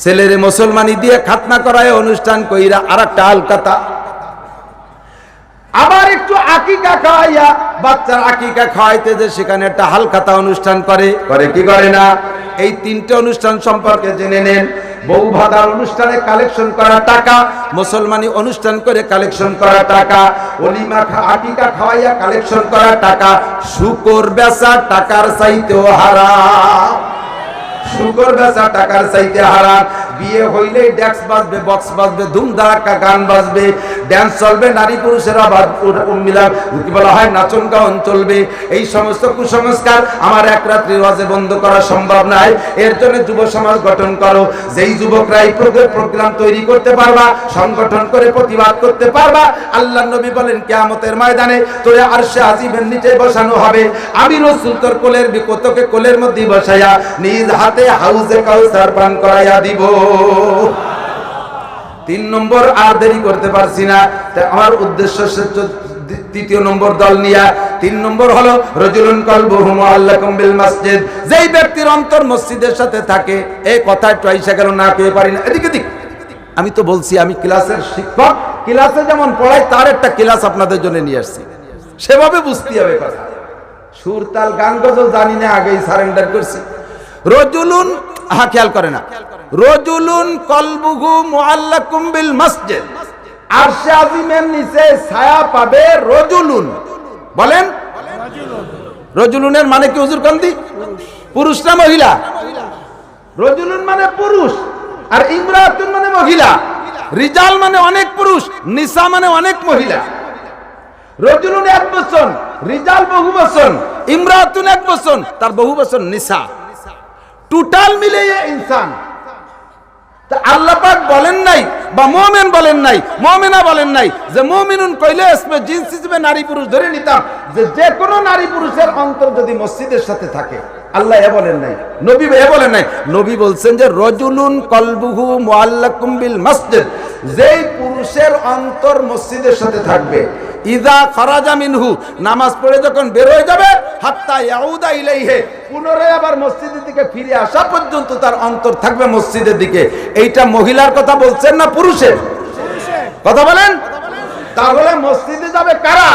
ছেলেরে মুসলমানি দিয়ে খাতনা করায় অনুষ্ঠান কইরা আর একটা হাল খাতা। আবার একটু আকিকা খাওয়াইয়া, বাচ্চার আকিকা খাওয়াইতে যে সেখানে একটা হালখাতা অনুষ্ঠান করে কি করে না? এই 3টে অনুষ্ঠান সম্পর্কে জেনে নেন। বউ ভাতার অনুষ্ঠানে কালেকশন করা টাকা, মুসলমানি অনুষ্ঠান করে কালেকশন করা টাকা, ওলিমা আকিকা খাওয়াইয়া কালেকশন করা টাকা, শুকর বেচা টাকার চাইতেও হারাম। শুকর বেচা টাকার চাইতে হারাম। বিয়ে হইলেই ডেক্স বাজবে, বক্স বাজবে, ধুম ধারাক্কা গান বাজবে, ড্যান্স চলবে, নারী পুরুষের আবার মিলাপ কি বলা হয় নাচন গান চলবে। এই সমস্ত কুসংস্কার আমার এক রাত্রি ওয়াজে বন্ধ করা সম্ভব নয়। এর জন্য যুব সমাজ গঠন করো, যেই যুবকরা এই প্রোগ্রাম তৈরি করতে পারবা, সংগঠন করে প্রতিবাদ করতে পারবা, আল্লাহর নবী বলেন কিয়ামতের ময়দানে তোরে আরশে আজিমের নিচে বসানো হবে। আমি রাসূল তোর কোলের বিকতকে কোলের মধ্যে বসাইয়া নিজ হাতে হাউজে কাউসার পান করাইয়া দিব। 3 নম্বর, আর দেরি করতে পারছি না, আমার উদ্দেশ্য তৃতীয় নম্বর দল নিয়া। 3 নম্বর হলো রাজুলুন কলবুহু মুআল্লাকুম বিল মসজিদ, যেই ব্যক্তির অন্তর মসজিদের সাথে থাকে। এই কথা একটু আইসা গেল না পেয়ে পারি না, এদিকে দিক। আমি তো বলছি আমি ক্লাসের শিক্ষক, ক্লাসে যেমন পড়াই তার একটা ক্লাস আপনাদের জন্য নিয়ে আসছি, সেভাবে বুঝতে হবে কথা। সুর তাল গান গজল জানি না, আগেই সারেন্ডার করছি। রাজুলুন, খেয়াল করে না, রাজুলুন কলবুহু মুআল্লাকুম বিল মসজিদ, আরশে আজিমের নিচে ছায়া পাবে রাজুলুন। বলেন রাজুলুনের মানে কি হুজুর কান্দি? পুরুষ না মহিলা? রাজুলুন মানে পুরুষ, আর ইমরাতুন মানে মহিলা। রিজাল মানে অনেক পুরুষ, নিসা মানে অনেক মহিলা। রাজুলুন এক বচন, রিজাল বহু বচন, ইমরাতুন এক বচন, তার বহু বচন নিসা, টোটাল মিলিয়ে ইনসান। আল্লাহ পাক বলেন নাই বা মুমিন বলেন নাই, মুমিনা বলেন নাই যে মুমিনুন কইলে ইসমে জিন্স হিসেবে নারী পুরুষ ধরে নিতাম, যে কোনো নারী পুরুষের অন্তর যদি মসজিদের সাথে থাকে। আল্লাহ এ বলেন নাই, নবী এ বলেন নাই। নবী বলছেন যে রাজুলুন কলবুহু মুআল্লাকুম বিল মসজিদ, যেই পুরুষের অন্তর মসজিদের সাথে থাকবে, ইযা খারাজা মিনহু, নামাজ পড়ে যখন বের হয়ে যাবে, হাত্তা ইয়াউদা ইলাইহি, পুনরায় আবার মসজিদের দিকে ফিরে আসা পর্যন্ত তার অন্তর থাকবে মসজিদের দিকে। এইটা মহিলার কথা বলছেন না পুরুষের কথা বলেন? তাহলে মসজিদে যাবে কারা?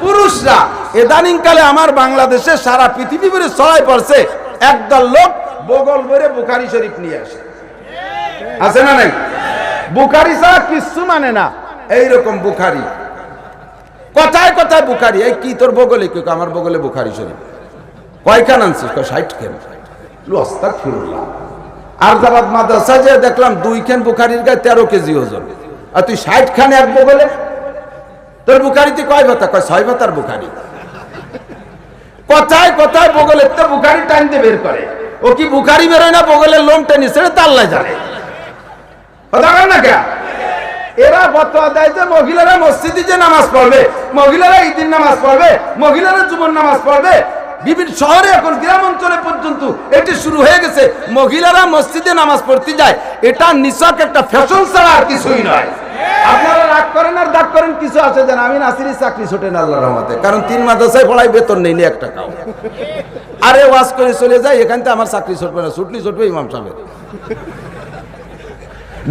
পুরুষরা। ইদানিং কালে আমার বাংলাদেশে সারা পৃথিবী ভরে ছড়াই পড়ছে, একদল লোক বগল ভরে বুখারী শরীফ নিয়ে আসে, আছে না নাই? বুখারী ছাড়া কিছু মানে না, এইরকম বুখারী, কথায় কথায় বুখারী। এই কি তোর বগলে? কি আমার বগলে বুখারী শরীফ। কয়খান আনছিস? 60 খান। আস্তাগফিরুল্লাহ। আর জাবাদ মাদ্রাসা যে দেখলাম 2 খান বুখারীর গায়ে 13 কেজি ওজন, আর তুই 60 খান এক বগলে। তোর বুখারীতে কয় পাতা? কয় 6 পাতার বুখারী। কথায় কথায় বগলে তো বুখারী টানতে বের করে। ও কি বুখারী বেরোয় না, বগলের লোম টেনে সেটা তো আল্লাহ জানে। কথা বল না কে? এরা ফতোয়া দেয় যে মহিলারা মসজিদে যে নামাজ পড়বে, মহিলারা ঈদের নামাজ পড়বে, মহিলারা জুমার নামাজ পড়বে। বিভিন্ন শহরে এখন গ্রাম অঞ্চলে পর্যন্ত এটি শুরু হয়ে গেছে, মহিলারা মসজিদে নামাজ পড়তে যায়। এটা নিছক একটা ফ্যাশন ছাড়া আর কিছুই নয়। আপনারা রাগ করেন আর দাগ করেন, কিছু আছে যেন আমি নাসিরের চাকরি ছোটে না আল্লাহর রহমতে, কারণ 3 মাদ্রাসায় পড়াই বেতন নেই 1 টাকাও। আরে ওয়াজ করে চলে যায়, এখান থেকে আমার চাকরি ছুটবে না, ছুটলি ছুটবে ইমাম সাহেবের।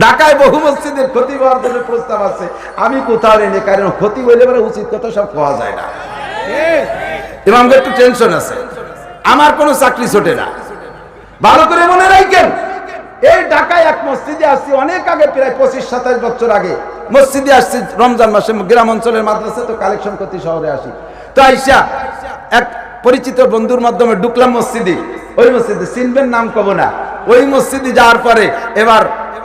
ঢাকায় বহু মসজিদের ক্ষতি হওয়ার জন্য প্রস্তাব আছে, আমি কোথাও নেই, কারণ ক্ষতি হইলে মানে উচিত কথা সব পাওয়া যায় না। ইমামদের একটু টেনশন আছে, আমার কোনো চাকরি ছোটে না। ভালো করে মনে রাখেন, এই ঢাকায় এক মসজিদে আসছি অনেক আগে, প্রায় 25-27 বছর আগে মসজিদে আসছি রমজান মাসে। গ্রাম অঞ্চলের মাদ্রাসা তো কালেকশন করতে শহরে আসি, তো আইসা এক পরিচিত বন্ধুর মাধ্যমে ঢুকলাম মসজিদে। ওই মসজিদে চিনবেন, নাম কব না। ওই মসজিদে যাওয়ার পরে এবার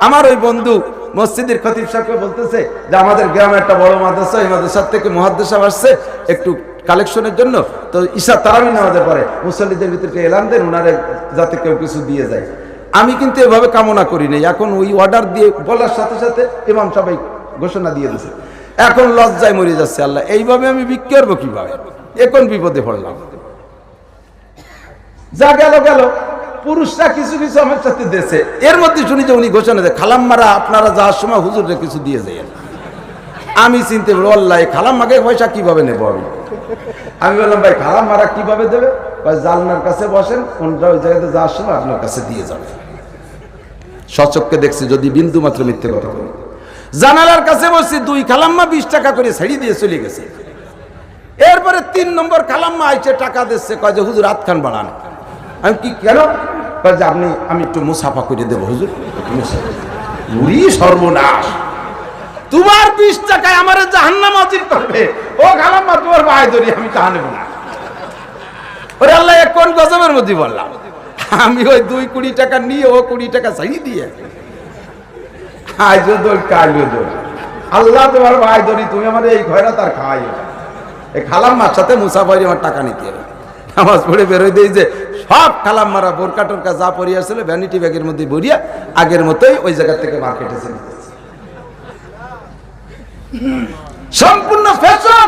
আমার ওই বন্ধু মসজিদের খতিব সাহেবকে বলতেছে যে আমাদের গ্রামে একটা বড় মাদ্রাসা, এই মাদ্রাসার থেকে মুহাদ্দিস সাহেব আসছে একটু কালেকশনের জন্য, তো ঈশা তারাবি নামাজের পরে মুসল্লিদের ভিতরে এলান দেন ওনারে যাতে কেউ কিছু দিয়ে যায়। আমি কিন্তু এভাবে কামনা করি নাই। এখন ওই অর্ডার দিয়ে বলার সাথে সাথে ইমাম সবাই ঘোষণা দিয়ে দিয়েছে। এখন লজ্জায় মরে যাচ্ছে আল্লাহ, এইভাবে আমি বিক্রি করবো কিভাবে? এখন বিপদে পড়লাম। যা গেল গেল, পুরুষরা কিছু কিছু আমার সাথে দেশে। এর মধ্যে শুনি যে উনি ঘোষণা দেয়, খালাম্মারা আপনারা যাওয়ার সময় হুজুরে কিছু দিয়ে যায়। আমি চিনতে পারি আল্লাহ, খালাম্মাকে পয়সা কিভাবে নেবো আমি? আমি বললাম ভাই খালাম্মারা কিভাবে দেবে? জালনার কাছে বসেন, কোনটা ওই জায়গাতে যাওয়ার সময় আপনার কাছে দিয়ে যাবে। সচক্ষে দেখছি, যদি বিন্দু মাত্র মিথ্যে কথা বলি। জানালার কাছে বসছি, 2 খালাম্মা 20 টাকা করে ছেড়ে দিয়ে চলে গেছে। এরপরে 3 নম্বর খালাম্মা আইছে, টাকা দিচ্ছে, কয় যে হুজুর হাতখান বাড়ান। আমি কি কেন? কয় যে আমি একটু মুসাফা করে দেবো হুজুর। সর্বনাশ, তোমার 20 টাকায় আমার জাহান্নাম হাজির করবে। ও খালাম্মা তোমার ভাই ধরি, আমি তা নেব না। ওরে আল্লাহ, কোন গজবের মধ্যে বললাম? আমি ওই 2 টাকা নিয়ে ও 20 টাকা চাই দিয়ে আজও দোল কাজও দোল। আল্লাহ তোমার ভাই ধরি, তুমি আমার এই ঘরে তার খাওয়াই এই খালাম্মার সাথে মুসাফারি আমার টাকা নিতে হবে। নামাজ পড়ে বেরোয় দিই যে সব খালাম্মারা বোরকা টোরকা যা পরিয়ে আসলে ভ্যানিটি ব্যাগের মধ্যে ভরিয়া আগের মতোই ওই জায়গা থেকে মার্কেটে চলে গেছে। সম্পূর্ণ ফ্যাশন,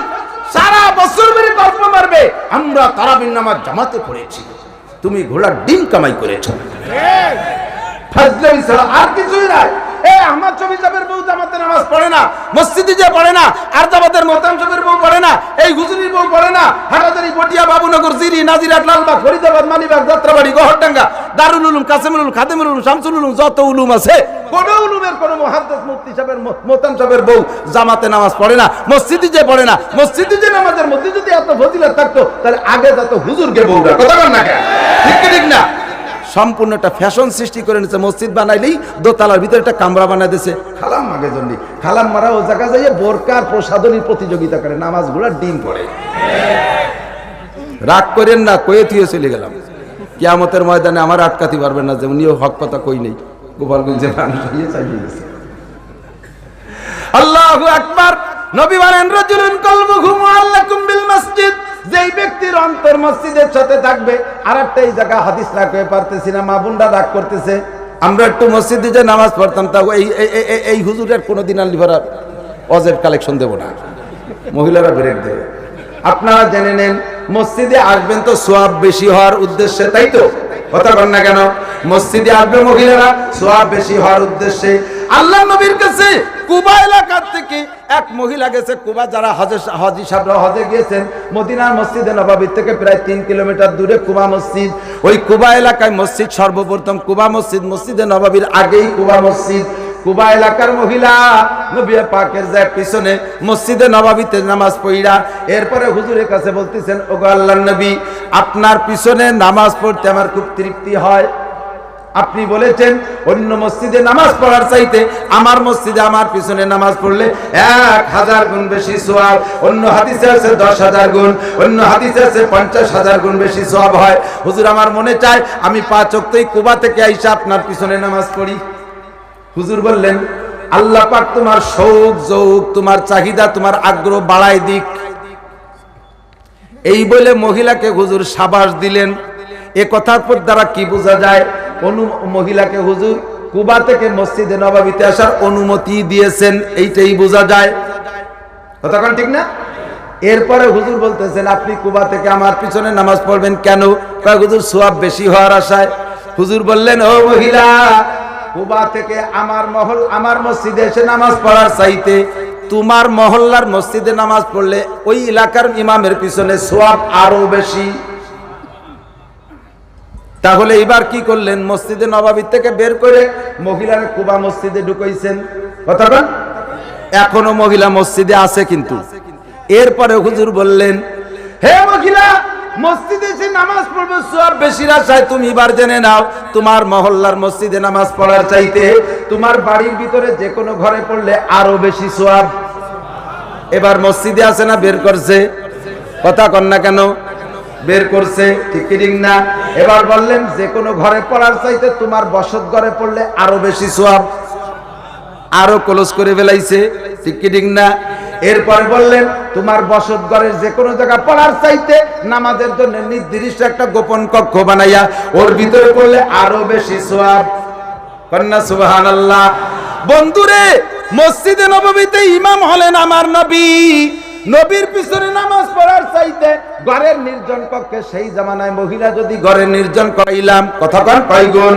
সারা বছর ধরে গল্প মারবে আমরা তারাবির নামাজ জামাতে পড়েছি, তুমি ঘোড়ার ডিম কামাই করেছো, ফাজলামি ছাড়া আর কিছুই নাই। আহমদ শফি সাহেবের বউ জামাতে নামাজ পড়ে না, মসজিদে যে পড়ে না, আর জামাতের মোহতাম সাহেবের বউ পড়ে না, এই হুজুরির বউ পড়ে না, হাটাজারি পটিয়া বাবুনগর জিরি নাজিরাট লালবাগ ফরিদাবাদ মানিবাগ যাত্রাবাড়ি গহরডাঙ্গা দারুল উলুম কাসেমুল উলুম খাদেমুল উলুম শামসুল উলুম যত উলুম আছে কোন উলুমের কোন মুহাদ্দিস মুফতি সাহেবের মোহতাম সাহেবের বউ জামাতে নামাজ পড়ে না, মসজিদে যে পড়ে না। মসজিদে যে নামাজের মধ্যে যদি এত ফজিলত থাকতো তাহলে আগে যত হুজুরকে বউরা কথা বল না কেন? ঠিক না? সম্পূর্ণ একটা ফ্যাশন সৃষ্টি করে নিচ্ছে। মসজিদ বানাইলেই দোতলার ভিতরে একটা কামরা বানাই দিছে খালাম মাগে জন্য। খালাম মারা ও জায়গা যাইয়ে বোরকার প্রসাদনী প্রতিযোগিতা করে, নামাজ গুলা ডিম পড়ে। রাগ করেন না, কয়ে থুয়ে চলে গেলাম। কিয়ামতের ময়দানে আমার আটকাতে পারবেন না যে উনিও হক কথা কই নেই। গোপালগঞ্জের মানুষ হয়ে চালিয়ে গেছে। আল্লাহু আকবার। নবী বলেন রাজুলুন কলবুহু মুআল্লাকুম বিল মসজিদ, যেই ব্যক্তির অন্তর মসজিদের সাথে থাকবে। আর একটা এই জায়গা হাদিস না কয়ে পারতেছি না, মা বোনরা রাগ করতেছে। আমরা একটু মসজিদে যে নামাজ পড়তাম, তা এই হুজুরের কোনোদিন আল্লিভারা অজেব কালেকশন দেব না, মহিলারা ব্রেক দেবে। আপনারা জেনে নেন, মসজিদে আসবেন তো সোয়াব বেশি হওয়ার উদ্দেশ্যে, তাই তো? কথা বল না কেন? মসজিদে আসবে মহিলারা সোয়াব বেশি হওয়ার উদ্দেশ্যে। আল্লাহ নবীর কাছে কুবা এলাকার থেকে এক মহিলা গেছে কুবা, যারা হাজী সাহেবরা হজে গিয়েছেন, মদিনার মসজিদে নববী থেকে প্রায় 3 কিলোমিটার দূরে কুবা মসজিদ। ওই কুবা এলাকায় মসজিদ সর্বপ্রথম কুবা মসজিদ, মসজিদে নববীর আগেই কুবা মসজিদ। কুবা এলাকার মহিলা নবী পাকের যায় পিছনে মসজিদে নববীতে নামাজ পড়া, এরপরে হুজুরের কাছে বলতেছেন, ওগো আল্লাহর নবী, আপনার পিছনে নামাজ পড়তে আমার খুব তৃপ্তি হয়। আপনি বলেছেন অন্য মসজিদে নামাজ পড়ার চাইতে আমার মসজিদে আমার পিছনে নামাজ পড়লে 1000 গুণ বেশি সওয়াব। অন্য হাদিসে আছে 10,000 গুণ, অন্য হাদিসে আছে 50,000 গুণ বেশি সওয়াব হয়। হুজুর, আমার মনে চায় আমি 5 ওয়াক্তই কুবা থেকে আইসা আপনার পিছনে নামাজ পড়ি। হুজুর বললেন, আল্লাহ পাক তোমার শৌক যৌক, তোমার চাহিদা, তোমার আগ্রহ বাড়ায় দিক। এই বলে মহিলাকে হুজুর শাবাশ দিলেন। এ কথার পর দ্বারা কি বোঝা যায়? মহিলাকে হুজুর কুবা থেকে মসজিদে নববীতে আসার অনুমতি দিয়েছেন, এইটাই বোঝা যায়। কতক্ষণ ঠিক না? এরপরে হুজুর বলতেছেন, আপনি কুবা থেকে আমার পিছনে নামাজ পড়বেন কেন? হুজুর সওয়াব বেশি হওয়ার আশায়। হুজুর বললেন, ও মহিলা, কুবা থেকে আমার মসজিদে এসে নামাজ পড়ার চাইতে তোমার মহল্লার মসজিদে নামাজ পড়লে ওই এলাকার ইমামের পিছনে সওয়াব আরো বেশি। তাহলে এবার কি করলেন? মসজিদে নববী থেকে বের করে মহিলার কুবা মসজিদে ঢুকাইছেন। কতক্ষণ? এখনো মহিলা মসজিদে আছে কিন্তু। এরপরে হুজুর বললেন, হে মহিলা, মসজিদে এসে নামাজ পড়বে সওয়াব বেশির আশায় তুমি এবার জেনে নাও, তোমার মহল্লার মসজিদে নামাজ পড়ার চাইতে তোমার বাড়ির ভিতরে যে কোনো ঘরে পড়লে আরো বেশি সওয়াব। এবার মসজিদে আছে না বের করছে? কথা কন না কেন? বের করছে, ঠিক ঠিক না? এবার বললেন, যে কোনো ঘরে পড়ার চাইতে তোমার বসত ঘরে পড়লে আরো বেশি সওয়াব। আরো ক্লোজ করে ফেলাইছে, ঠিক ঠিক না? এরপরে বললেন, তোমার বসত ঘরের যে কোনো জায়গা পড়ার চাইতে নামাজের জন্য নির্দিষ্ট একটা গোপন কক্ষ বানাইয়া ওর ভিতরে পড়লে আরো বেশি সওয়াব। কন্যা সুবহানাল্লাহ। বন্ধুরে, মসজিদে নববীতে ইমাম হলেন আমার নবী। নবীর পিছনে নামাজ পড়ার চাইতে ঘরের নির্জন কক্ষে সেই জামানায় মহিলা যদি ঘরের নির্জন করাইলাম, কথা কন কয় গুণ?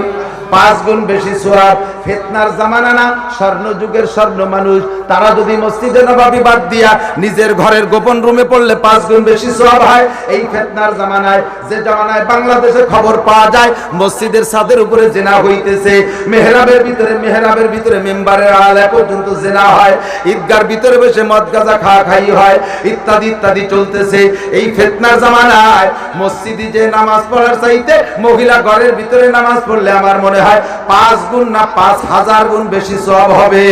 5 গুণ বেশি সওয়াব। ফিতনার জামানা না, স্বর্ণ যুগের স্বর্ণ মানুষ, তারা যদি মসজিদে নববী বাদ দিয়া নিজের ঘরের গোপন রুমে পড়লে 5 গুণ বেশি সওয়াব হয়। এই ফিতনার জামানায়, যে জামানায় বাংলাদেশে খবর পাওয়া যায় মসজিদের ছাদের উপরে জিনা হইতেছে, মেহরাবের ভিতরে মেম্বারের আলে পর্যন্ত জিনা হয়, ঈদগার ভিতরে বসে মদ গাঁজা খাই হয়, ইত্যাদি ইত্যাদি চলতেছে। এই ফিতনার জামানায় মসজিদে যে নামাজ পড়ার চাইতে মহিলা ঘরের ভিতরে নামাজ পড়লে আমার মনে হয় 5 গুণ না 5000 গুণ বেশি সওয়াব হবে।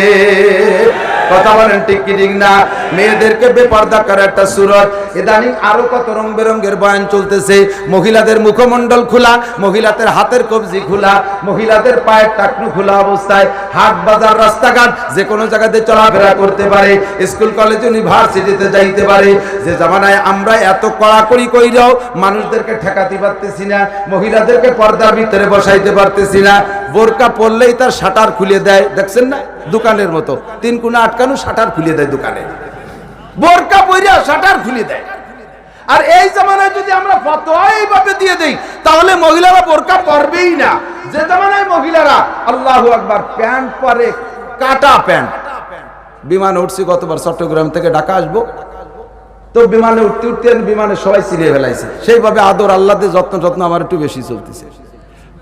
কথা বলেন ঠিক কি ঠিক না? মেয়েদেরকে বেপর্দা করার একটা সুরত। ইদানিং আরো কত রং বেরঙ্গের বয়ান চলতেছে। মহিলাদের মুখমণ্ডল খোলা, মহিলাদের হাতের কবজি খোলা, মহিলাদের পায়ের টাকনু খোলা অবস্থায় হাট বাজার রাস্তাঘাট যে কোনো জায়গাতে চলাফেরা করতে পারে, স্কুল কলেজ ইউনিভার্সিটিতে যাইতে পারে। যে জামানায় আমরা এত কড়াকড়ি কইরাও মানুষদেরকে ঠেকাতে পারতেছি না, মহিলাদেরকে পর্দার ভিতরে বসাইতে পারতেছি না। বোরকা পরলেই তার শাটার খুলে দেয়, দেখছেন না? দোকানের মতো তিন কোণা আটকানো শাটার খুলে দেয় দোকানে, বোরকা পইরা শাটার খুলে দেয়। আর এই জামানায় যদি আমরা ফতোয়া এইভাবে দিয়ে দেই তাহলে মহিলারা বোরকা পরবেই না। যে জামানায় মহিলারা আল্লাহু আকবার প্যান্ট পরে, কাটা প্যান্ট। বিমানে উঠছি গতবার চট্টগ্রাম থেকে ঢাকা আসবো, তো বিমানে উঠতে উঠতে বিমানে সবাই চিনিয়ে ফেলাইছে। সেইভাবে আদর আল্লাহতে যত্ন আমার একটু বেশি চলতেছে।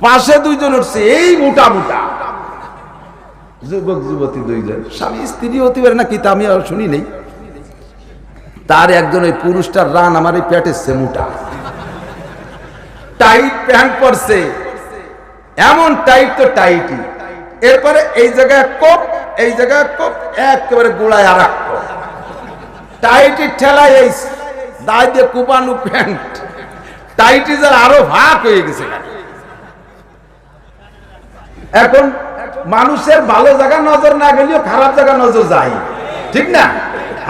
পাশে দুইজন উঠছে, এই মোটা মোটা যুবক যুবতী দুইজন, স্বামী স্ত্রী হতে পারে না কি তা আমি আর শুনি নেই। তার একজন ওই পুরুষটার রান আমার এই পেটেছে, মোটা টাইট প্যান্ট পরছে, এমন টাইট তো টাইটই। এরপরে এই জায়গায় কোপ, এই জায়গায় কোপ, একেবারে গোড়ায় আর এক কোপ, টাইটি ঠেলায় এই দায় দিয়ে কুপানো প্যান্ট, টাইটি যার আরো ভাগ হয়ে গেছে। এখন মানুষের ভালো জায়গা নজর না গেলেও খারাপ জায়গা নজর যায়, ঠিক না?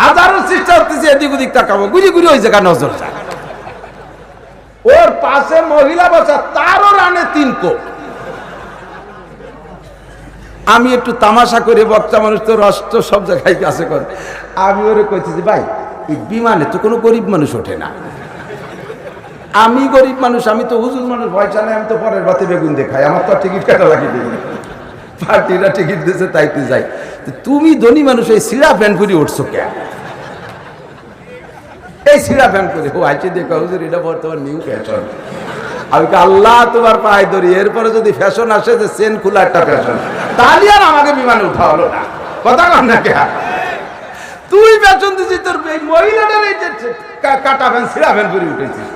হাজারো চেষ্টা করতেছে এদিক ওদিক তাকাবো, ঘুরি ঘুরি ওই জায়গা নজর যায়। ওর পাশে মহিলা বসা, তারও রানে 3 কোপ। আমি একটু তামাশা করে, বক্তা মানুষ তো রাষ্ট্র সব জায়গায় কাছে করে, আমি ওরে কইতেছি ভাই এই বিমানে তো কোনো গরিব মানুষ ওঠে না। আমি গরিব মানুষ, আমি তো হুজুর মানুষ, পয়সা নেই, আমি তো পরের বাতে বেগুন দেখাই, আমার তো টিকিট কাটা লাগিয়ে দিই, পার্টিরা টিকিট দিয়েছে তাইতে যাই। তুমি ধনী মানুষ এই সিরা প্যান্ট করে উঠছো কেন? এই সিরা প্যান্ট করে ও আইছে দেখো হুজুর এটা বর্তমান নিউ ফ্যাশন। আমি আল্লাহ তোমার পায়ে ধরি, এরপরে যদি ফ্যাশন আসে যে চেন খোলা একটা ফ্যাশন, তাহলে আর আমাকে বিমানে উঠা হলো না। কথা কর না কে? তুই ফ্যাশন দিছিস, তোর এই মহিলাটার এই যে কাটা প্যান্ট সিরা প্যান্ট করে উঠেছিস।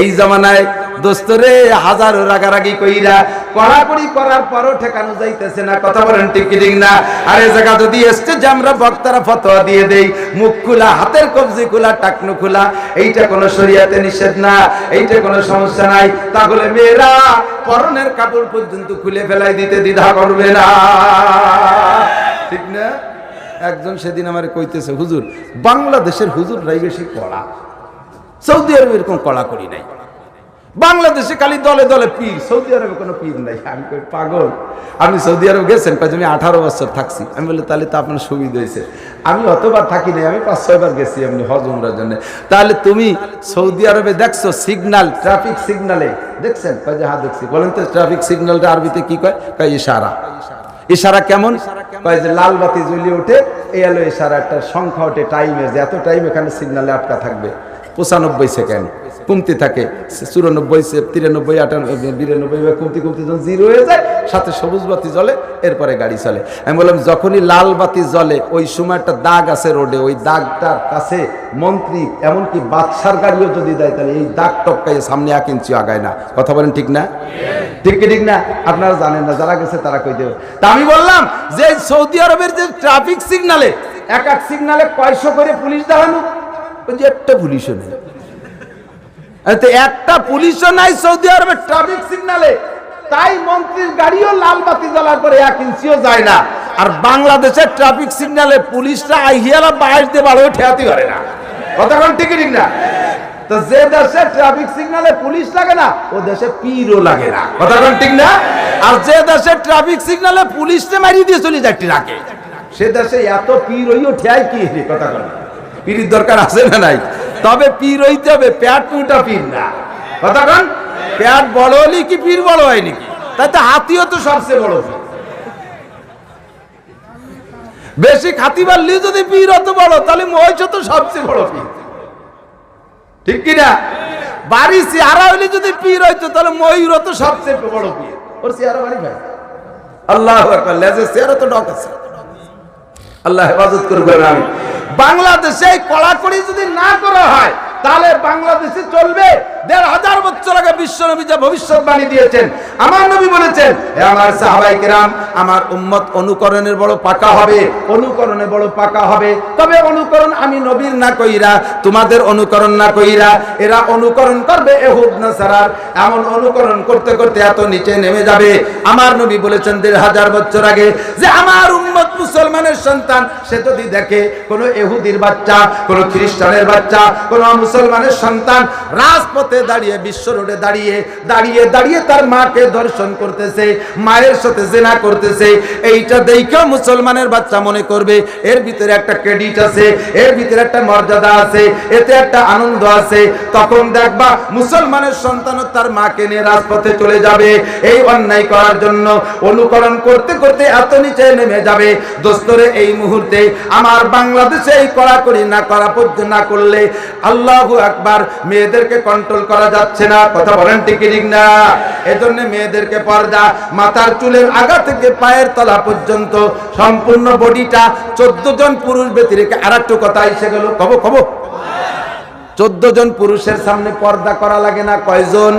এই জামানায় দোস্তরে হাজারো রাগারাগি কইরা কড়াকড়ি করার পরও ঠেকানো যাইতেছে না। কথা বলেন ঠিক কি ঠিক না? আর এই জায়গা যদি স্টেজে আমরা বক্তারা ফতোয়া দিয়ে দেই, মুখ খোলা, হাতের কবজি খোলা, টাকনু খোলা, এইটা কোনো শরীয়তে নিষেধ না, এইটা কোনো সমস্যা নাই, তাহলে মেয়েরা পরনের কাপড় পর্যন্ত খুলে ফেলাই দিতে দ্বিধা করবে না, ঠিক না? একজন সেদিন আমার কইতেছে, হুজুর বাংলাদেশের হুজুররাই বেশি কড়া, সৌদি আরবে এরকম কড়াকড়ি নাই, বাংলাদেশে খালি দলে দলে পীর, সৌদি আরবে কোনো পীর নাই। আমি কই পাগল, আপনি সৌদি আরব গেছেন? আমি 18 বছর থাকছি। আমি বলি তাহলে তো আপনার সুবিধা হয়েছে, আমি অতবার থাকি নাই, আমি 5-6 বার গেছি এমনি হজ উমরার জন্য। তাহলে তুমি সৌদি আরবে দেখছো সিগন্যাল, ট্রাফিক সিগন্যালে দেখছেন? যে হ্যাঁ দেখছি। বলেন তো ট্রাফিক সিগন্যালটা আরবিতে কি কয়? ইশারা। ইশারা কেমন? কয় যে লাল বাতি জ্বলিয়ে ওঠে, এই হলো ইশারা, একটা সংখ্যা ওঠে টাইমের, যে এত টাইম এখানে সিগন্যালে আটকা থাকবে, 95 সেকেন্ড কমতে থাকে, 94, 93, 98, 92 কমতে কমতে যখন 0 হয়ে যায়, সাথে সবুজ বাতি জ্বলে, এরপরে গাড়ি চলে। আমি বললাম যখনই লাল বাতি জ্বলে ওই সময় একটা দাগ আছে রোডে, ওই দাগটার কাছে মন্ত্রী এমনকি বাদশার গাড়িও যদি দেয় তাহলে এই দাগ টপকাইয়ে সামনে 1 ইঞ্চি আগায় না। কথা বলেন ঠিক না? ঠিক কি ঠিক না? আপনারা জানেন না, যারা গেছে তারা কই দেবে। তা আমি বললাম যে সৌদি আরবের যে ট্রাফিক সিগন্যালে, এক সিগন্যালে 500 করে পুলিশ দাঁড়ানো, যে একটা পুলিশও নেই, একটা পুলিশও নাই সৌদি আরবের ট্রাফিক সিগন্যালে, তাই মন্ত্রীর গাড়িও লাল বাতি জ্বলার পরে 1 ইঞ্চিও যায় না। আর বাংলাদেশের ট্রাফিক সিগন্যালে পুলিশরা আইহিয়ারা 22 দিয়ে বাড়ো ঠেয়াতে পারে না। কথা কোন ঠিক ঠিক না? তো যে দেশে ট্রাফিক সিগন্যালে পুলিশ লাগে না, ও দেশে পীরও লাগে না। কথা কোন ঠিক না? আর যে দেশে ট্রাফিক সিগন্যালে পুলিশকে মারিয়ে দিয়ে চলে যায় রাখে, সে দেশে এত পীর হইও ঠেয়াই কি? কথা কোন পীরের দরকার আছে না নাই? তবে পীর হইতে হবে, পেট মোটা পীর না। কথা কোন? পেট বড় হলে কি পীর বড় হয় নাকি? তাই তো হাতিও তো সবচেয়ে বড় পীর। বেশি খাতি বাড়লি যদি পীর অত বড়, তাহলে মহিষ তো সবচেয়ে বড় পীর, ঠিক কিনা? বাড়ি চেহারা হইলে যদি পীর হইতো তাহলে ময়ূর তো সবচেয়ে বড় পীর। ওর চেহারা বাড়ি ভাই, আল্লাহু আকবার, লেজের চেহারা তো ডক আছে। আল্লাহ হেফাজত করবে। আমি বাংলাদেশে কড়াকড়ি যদি না করা হয় তাহলে বাংলাদেশে চলবে। ১৫০০ বছর আগে বিশ্বনবী যে ভবিষ্যৎবাণী দিয়েছেন, আমার নবী বলেছেন, হে আমার সাহাবায়ে কেরাম, আমার উম্মত অনুকরণের বড় পাকা হবে, অনুকরণে বড় পাকা হবে। তবে অনুকরণ আমি নবীর না কইরা, তোমাদের অনুকরণ না কইরা, এরা অনুকরণ করবে ইহুদ নাসারার। এমন অনুকরণ করতে করতে এত নিচে নেমে যাবে। আমার নবী বলেছেন ১৫০০ বছর আগে যে আমার উম্মত মুসলমানের সন্তান, সে যদি দেখে কোন ইহুদির বাচ্চা, কোন খ্রিস্টানের বাচ্চা, কোন মুসলমানের সন্তান রাজপথে দাঁড়িয়ে, বিশ্ব রোডে দাঁড়িয়ে দাঁড়িয়ে দাঁড়িয়ে তার মাকে দর্শন করতেছে, মায়ের সাথে জিনা করতেছে, এইটা দেখে মুসলমানের বাচ্চা মনে করবে এর ভিতরে একটা ক্রেডিট আছে, এর ভিতরে একটা মর্যাদা আছে, এতে একটা আনন্দ আছে। তখন দেখবা মুসলমানের সন্তান তার মাকে নিয়ে রাজপথে চলে যাবে এই অন্যায় করার জন্য। অনুকরণ করতে করতে এত নিচে নেমে যাবে। দোস্তরে এই মুহূর্তে আমার বাংলাদেশে এই কড়াকড়ি না করা পর্যন্ত না করলে আল্লাহু আকবার, মেয়েদেরকে কন্ট্রোল করা যাচ্ছে না। কথা বলেন ঠিক ঠিক না? এজন্য মেয়েদেরকে পর্দা, মাথার চুলের আগা থেকে পায়ের তলা পর্যন্ত সম্পূর্ণ বডিটা 14 জন পুরুষ ব্যতিরেকে। আর একটু কথা এসে গেল, কব 14 জন পুরুষের সামনে পর্দা করা লাগে না। কয়জন?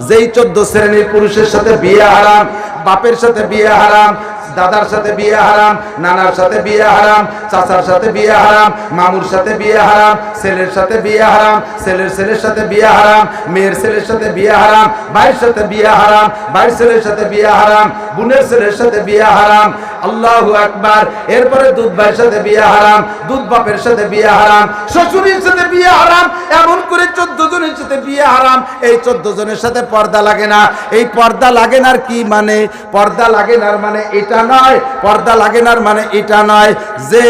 যেই 14 শ্রেণীর পুরুষের সাথে বিয়ে হারাম, বাপের সাথে বিয়ে হারাম, দাদার সাথে বিয়ে হারাম, নানার সাথে বিয়ে হারাম, চাচার সাথে বিয়ে হারাম, মামুর সাথে বিয়ে হারাম, ছেলের সাথে বিয়ে হারাম, ছেলের ছেলের সাথে বিয়ে হারাম, মেয়ের ছেলের সাথে বিয়ে হারাম, ভাইয়ের সাথে বিয়ে হারাম, ভাইয়ের ছেলের সাথে বিয়ে হারাম, বোনের ছেলের সাথে বিয়ে হারাম। আল্লাহু আকবার। এরপরে দুধ ভাইয়ের সাথে বিয়ে হারাম, দুধ বাপের সাথে বিয়ে হারাম, শ্বশুরের সাথে বিয়ে হারাম, এমন করে 14 জনের সাথে বিয়ে হারাম। এই 14 জনের সাথে পর্দা লাগে না। এই পর্দা লাগে না কি মানে? পর্দা লাগে না মানে এটা নয়, পর্দা লাগে না মানে এটা নয় যে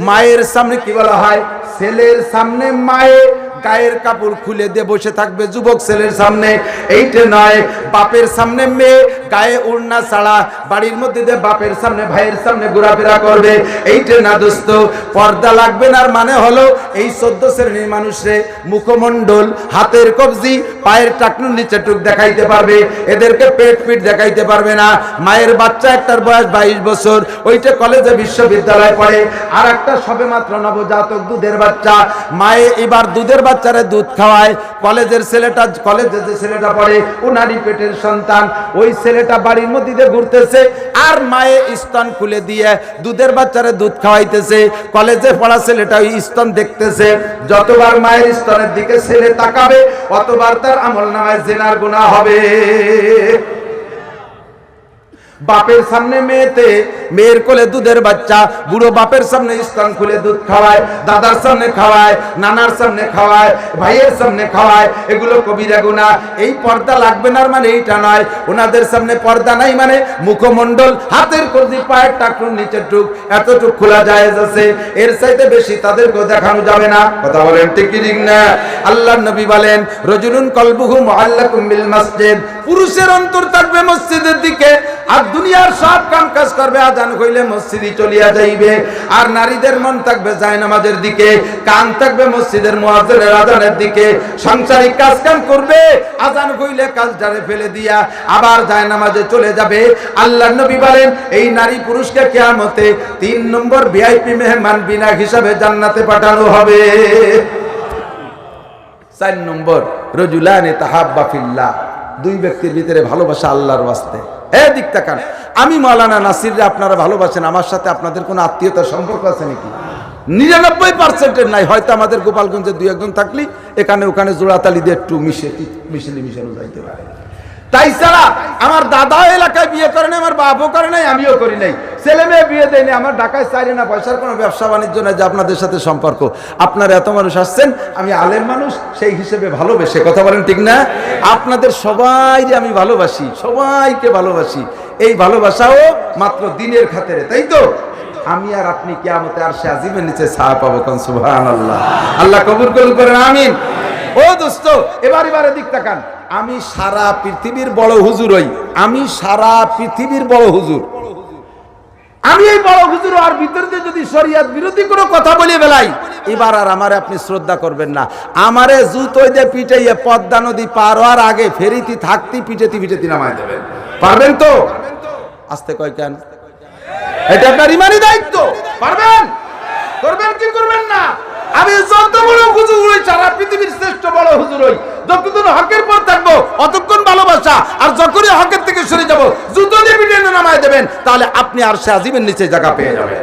মায়ের সামনে কি বলা হয়, ছেলের সামনে মায়ে গায়ের কাপড় খুলে দিয়ে বসে থাকবে যুবক ছেলের সামনে, এইটা নয়। বাপের সামনে মেয়ে গায়ে ওড়না ছাড়া বাড়ির মধ্যে দিয়ে বাপের সামনে ভাইয়ের সামনে ঘোরাফেরা করবে, এইটা না দোস্ত। পর্দা লাগবে না মানে হলো এই 14 শ্রেণীর মানুষে মুখমণ্ডল, হাতের কবজি, পায়ের টাকনুর নিচে টুক দেখাইতে পারবে, এদেরকে পেট পিট দেখাইতে পারবে না। মায়ের বাচ্চা একটার বয়স 22 বছর, ওইটা কলেজে বিশ্ববিদ্যালয়ে পড়ে, আর একটা সবেমাত্র নবজাতক দুধের বাচ্চা। মায়ে এবার দুধের বাচ্চারে দুধ খাওয়ায়, কলেজের ছেলেটা, কলেজে যে ছেলেটা পড়ে ওনারই পেটের সন্তান, ওই ছেলেটা বাড়ির মধ্যে দিয়ে ঘুরতেছে আর মায়ে স্তন খুলে দিয়ে দুধের বাচ্চারে দুধ খাওয়াইতেছে। কলেজে পড়া ছেলেটা ওই স্তন দেখতেছে। যতবার মায়ের স্তনের দিকে ছেলে তাকাবে অতবার তার আমলনামায় জিনার গুনাহ হবে। বাপের সামনে মেয়েতে, মেয়ের কোলে দুধের বাচ্চা, বুড়ো বাপের সামনে স্তন খুলে দুধ খাওয়ায়, দাদার সামনে খাওয়ায়, নানার সামনে খাওয়ায়, ভাইয়ের সামনে খাওয়ায়, এগুলো কবিরা গুনাহ। এই পর্দা লাগবে না মানে এইটা নয়। ওনাদের সামনে পর্দা নাই মানে মুখমণ্ডল, হাতের কবজি, পায়ের টাকনুর নিচের টুক এতটুক খোলা জায়েজ আছে, এর চাইতে বেশি তাদেরকে দেখানো যাবে না। কথা বলেন ঠিক কি ঠিক না? আল্লাহর নবী বলেন, রজুলুন কলবুহু মুআল্লাকুম বিল মসজিদ, পুরুষের অন্তর থাকবে মসজিদের দিকে, আর দুনিয়ার সব কাম কাজ করবে, আজান হইলে মসজিদে চলিয়া যাইবে। আর নারীদের মন থাকবে জায়নামাজের দিকে, কান থাকবে মসজিদের মুয়াজ্জিনের আজানের দিকে। সাংসারিক কাজ কাম করবে, আজান হইলে কাজটারে ফেলে দিয়া আবার জায়নামাজে চলে যাবে। আল্লাহর নবী বলেন, এই নারী পুরুষকে কিয়ামতে 3 নম্বর ভিআইপি মেহমান বিনা হিসাবে জান্নাতে পাঠানো হবে। 4 নম্বর, রজুলানে তাহাব্বা ফিল্লাহ, 2 ব্যক্তির ভিতরে ভালোবাসা আল্লাহর ওয়াস্তে। দিক তাকান, আমি মাওলানা নাসিররে আপনারা ভালোবাসেন, আমার সাথে আপনাদের কোনো আত্মীয়তার সম্পর্ক আছে নাকি? 99% নাই। হয়তো আমাদের গোপালগঞ্জে 2-1 জন থাকলে এখানে ওখানে জোড়াতালি দিয়ে একটু মিশানো যাইতে পারে। তাই ছাড়া আমার দাদা এলাকায় বিয়ে করে নাই, আমার বাপও করে নাই, আমিও করি নাই, ছেলে মেয়ে বিয়ে দেয়নি। আমার ঢাকায় চাইলে না, পয়সার কোনো ব্যবসা বাণিজ্য নাই যে আপনাদের সাথে সম্পর্ক। আপনারা এত মানুষ আসছেন, আমি আলেম মানুষ সেই হিসেবে ভালোবেসে, কথা বলেন ঠিক না? আপনাদের সবাই আমি ভালোবাসি, সবাইকে ভালোবাসি। এই ভালোবাসাও মাত্র দিনের খাতিরে, তাই তো? আমি আর আপনি কিয়ামতে আরশে আজিমের নিচে ছায়া পাবো। কোন সুবহানাল্লাহ। আল্লাহ কবুল করেন, আমিন। ও দোস্ত, এবারে দিক তাকান, আমি সারা পৃথিবীর বড় হুজুর হই, আমি সারা পৃথিবীর বড় হুজুর, আমি এই বড় হুজুর আর ভিতরে যদি শরিয়ত বিরোধী কোনো কথা বলে বেলাই, এবার আর আমারে আপনি শ্রদ্ধা করবেন না। আমারে জুতোই দিয়ে পিটাইয়ে পদ্মা নদী পার হওয়ার আগে ফেরিতে থাকতি পিটেতি নামায় দেবেন। পারবেন তো? আস্তে কয় কেন? এটা আপনার ইমানি দায়িত্ব। পারবেন? করবেন কি করবেন না? আমি যত বড় হুজুর হই, সারা পৃথিবীর শ্রেষ্ঠ বড় হুজুর হই, যতক্ষণ হকের পর থাকবো অতক্ষণ ভালোবাসা, আর যখনই হকের থেকে সরে যাব জুতো দিয়ে পিটিয়ে নামায় দেবেন, তাহলে আপনি আরশে আজিমের নিচে জায়গা পেয়ে যাবেন।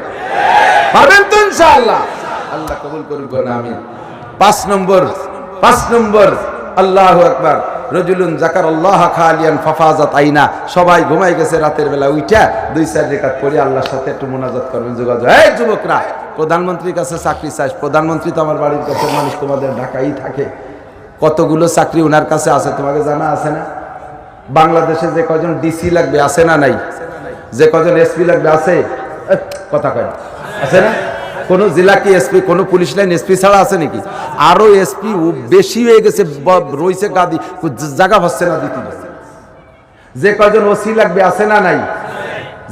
পারবেন তো ইনশাআল্লাহ? আল্লাহ কবুল করুন, আমিন। 5 নম্বর আল্লাহু আকবার, রজুলুন যাকারাল্লাহ খালিয়ান ফাফাজাত আইনা। সবাই ঘুমাই গেছে, রাতের বেলা উইঠা 2-4 রাকাত পড়ে আল্লাহর সাথে একটু মুনাজাত করবেন, যোগাযোগ। এই যুবকরা, প্রধানমন্ত্রীর কাছে চাকরি চাই। প্রধানমন্ত্রী তো আমার বাড়ির কাছে মানুষ, তোমাদের ঢাকাই থাকে। কতগুলো চাকরি ওনার কাছে আছে তোমাকে জানা আছে না? বাংলাদেশে যে কজন ডিসি লাগবে আছে না নাই? যে কজন এসপি লাগবে আছে? কথা কয় আছে না? কোন জেলা কি এসপি, কোন পুলিশ লাইন এসপি ছাড়া আছে নাকি? আরো এসপি বেশি হয়ে গেছে, রয়েছে গাদি, জায়গা হচ্ছে না দিতে। যে কজন ওসি লাগবে আছে না নাই?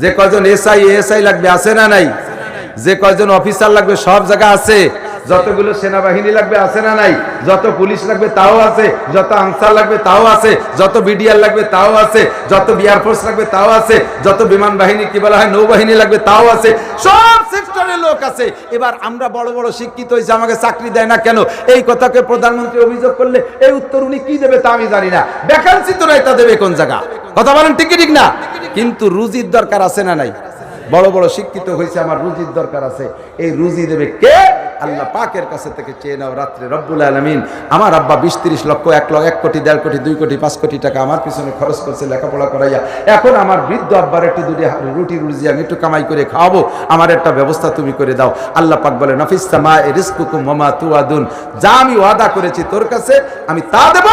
যে কজন এসআই লাগবে আছে না নাই? যে কজন অফিসার লাগবে সব জায়গা আছে। যতগুলো সেনাবাহিনী লাগবে আছে না নাই? যত পুলিশ লাগবে তাও আছে, যত আনসার লাগবে তাও আছে, যত বিডিআর লাগবে তাও আছে, যত বিয়ার ফোর্স লাগবে তাও আছে, যত বিমান বাহিনী কি বলা হয় নৌবাহিনী লাগবে তাও আছে, সব সেক্টরের লোক আছে। এবার আমরা বড় বড় শিক্ষিত হয়েছে, আমাকে চাকরি দেয় না কেন? এই কথাকে প্রধানমন্ত্রী অভিযোগ করলে এই উত্তর উনি কি দেবে তা আমি জানি না। ভ্যাকান্সি তো নাই, তা দেবে কোন জায়গা? কথা বলেন ঠিক ঠিক না? কিন্তু রুজির দরকার আছে না নাই? বড় বড় শিক্ষিত হয়েছে, আমার রুজির দরকার আছে। এই রুজি দেবে কে? আল্লাহ পাকের কাছে থেকে চেয়ে নাও রাত্রে। রব্বুল আলামিন আমার আব্বা 20-30 লক্ষ, 1 লাখ, 1 কোটি, 1.5 কোটি, 2 কোটি, 5 কোটি টাকা আমার পিছনে খরচ করছে লেখাপড়া করাইয়া। এখন আমার বৃদ্ধ আব্বার একটু দুটি রুটি রুজি আমি একটু কামাই করে খাওয়াবো, আমার একটা ব্যবস্থা তুমি করে দাও। আল্লাহ পাক বলে নাফিস সামায়ে রিজকুকুম ওয়া মা তুআদুন, যা আমি ওয়াদা করেছি তোর কাছে আমি তা দেব।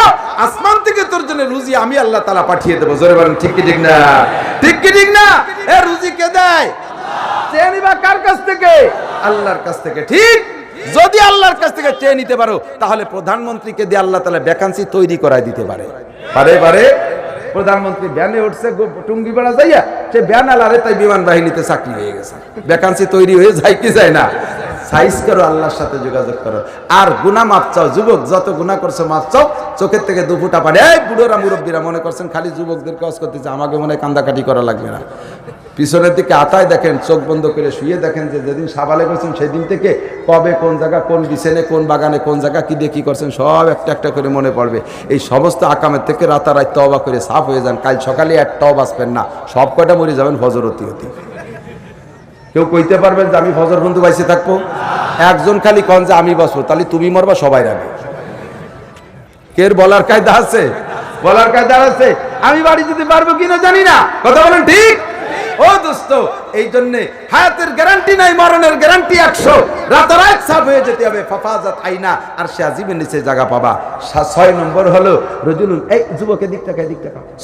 আসমান থেকে তোর জন্য রুজি আমি আল্লাহ তাআলা পাঠিয়ে দেব। জোরে বলেন ঠিক কি ঠিক না? ঠিক কি ঠিক না? এ রুজি কে দেয়? চেয়ে নিবা কার কাছ থেকে? আল্লাহর কাছ থেকে। ঠিক, যদি আল্লাহর কাছ থেকে চেয়ে নিতে পারো তাহলে প্রধানমন্ত্রীকে দিয়ে আল্লাহ তাআলা ভ্যাকান্সি তৈরি করায় দিতে পারে। পারে প্রধানমন্ত্রী ভ্যানে উঠছে টুঙ্গি বেড়া যাইয়া, সে ভ্যান আলারে তাই বিমান বাহিনীতে চাকরি হয়ে গেছে। ভ্যাকান্সি তৈরি হয়ে যায় কি যায় না? সাইজ করো, আল্লাহর সাথে যোগাযোগ করো, আর গুনাহ মাপ চাও। যুবক যত গুনাহ করছো মাপ চাও, চোখের থেকে 2 ফোঁটা পানি। এই বুড়োরা মুরব্বীরা মনে করছেন খালি যুবকদের কাজ করতেছে, আমাকে মনে হয় কান্দাকাটি করা লাগবে না। পিছনের দিকে আতায় দেখেন, চোখ বন্ধ করে শুয়ে দেখেন যে যেদিন সাবালে করছেন সেদিন থেকে কবে কোন জায়গা, কোন বিছেনে, কোন বাগানে, কোন জায়গা কি দিয়ে কি করছেন সব একটা একটা করে মনে পড়বে। এই সমস্ত আকামের থেকে রাতারাত তওবা করে সাফ হয়ে যান। কাল সকালে একটাও বাঁচবেন না, সব কয়টা মরে যাবেন ফজর হতে হতে। কেউ কইতে পারবেন যে আমি ফজর বন্ধু বাইসে থাকবো? একজন খালি কন যে আমি বাঁচবো, তাহলে তুমি মরবা সবাই রাখবে। কের বলার কায়দা আছে? বলার কায়দা আছে। আমি বাড়ি যেতে পারবো কিনা জানি না। কথা বলেন ঠিক? ও দোস্ত, এই জন্য হায়াতের গ্যারান্টি নাই, মরণের গ্যারান্টি 100। রাতারাত সাফ হয়ে যেতে হবে। ফাফাজাত আইনা, আর সে আজিমের নিচে জায়গা পাবা। 6 নম্বর হলো রজুলুন, এই যুবকের দিক থেকে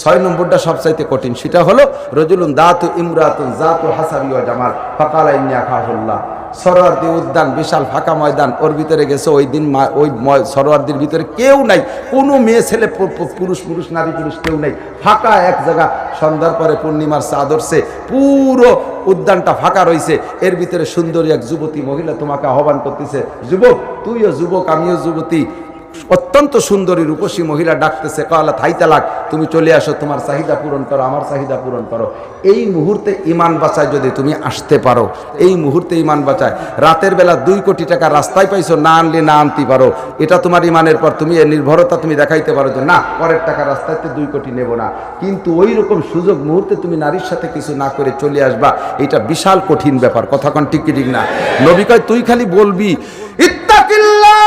6 নম্বরটা সবচাইতে কঠিন। সেটা হলো রজুলুন দাতু ইমরাতুন জাতু হাসাবি ওয়া জামাল ফাকালা ইন্নী আখাফুল্লাহ। সরোয়ার্দী উদ্যান, বিশাল ফাঁকা ময়দান, ওর ভিতরে গেছে। ওই দিন ওই সরোয়ার্দীর ভিতরে কেউ নাই, কোনো মেয়ে ছেলে, পুরুষ নারী পুরুষ কেউ নাই, ফাঁকা এক জায়গা। সন্ধ্যার পরে পূর্ণিমার চাঁদ উঠছে, পুরো উদ্যানটা ফাঁকা রয়েছে। এর ভিতরে সুন্দরী এক যুবতী মহিলা তোমাকে আহ্বান করতেছে, যুবক, তুইও যুবক আমিও যুবতী। অত্যন্ত সুন্দরী রূপসী মহিলা ডাকতেছে, কালা থাই তালাক, তুমি চলে আসো, তোমার চাহিদা পূরণ করো, আমার চাহিদা পূরণ করো। এই মুহূর্তে ইমান বাঁচায় যদি তুমি আসতে পারো, এই মুহূর্তে ইমান বাঁচায়। রাতের বেলা 2 কোটি টাকা রাস্তায় পাইছো, না আনলে না আনতে পারো, এটা তোমার ইমানের পর তুমি এর নির্ভরতা তুমি দেখাইতে পারো যে না, পরের টাকা রাস্তাতে 2 কোটি নেব না। কিন্তু ওই রকম সুযোগ মুহূর্তে তুমি নারীর সাথে কিছু না করে চলে আসবা, এটা বিশাল কঠিন ব্যাপার। কথা কোন ঠিক কি ঠিক না? নবী কয় তুই খালি বলবি ইত্তাকিল্লাহ,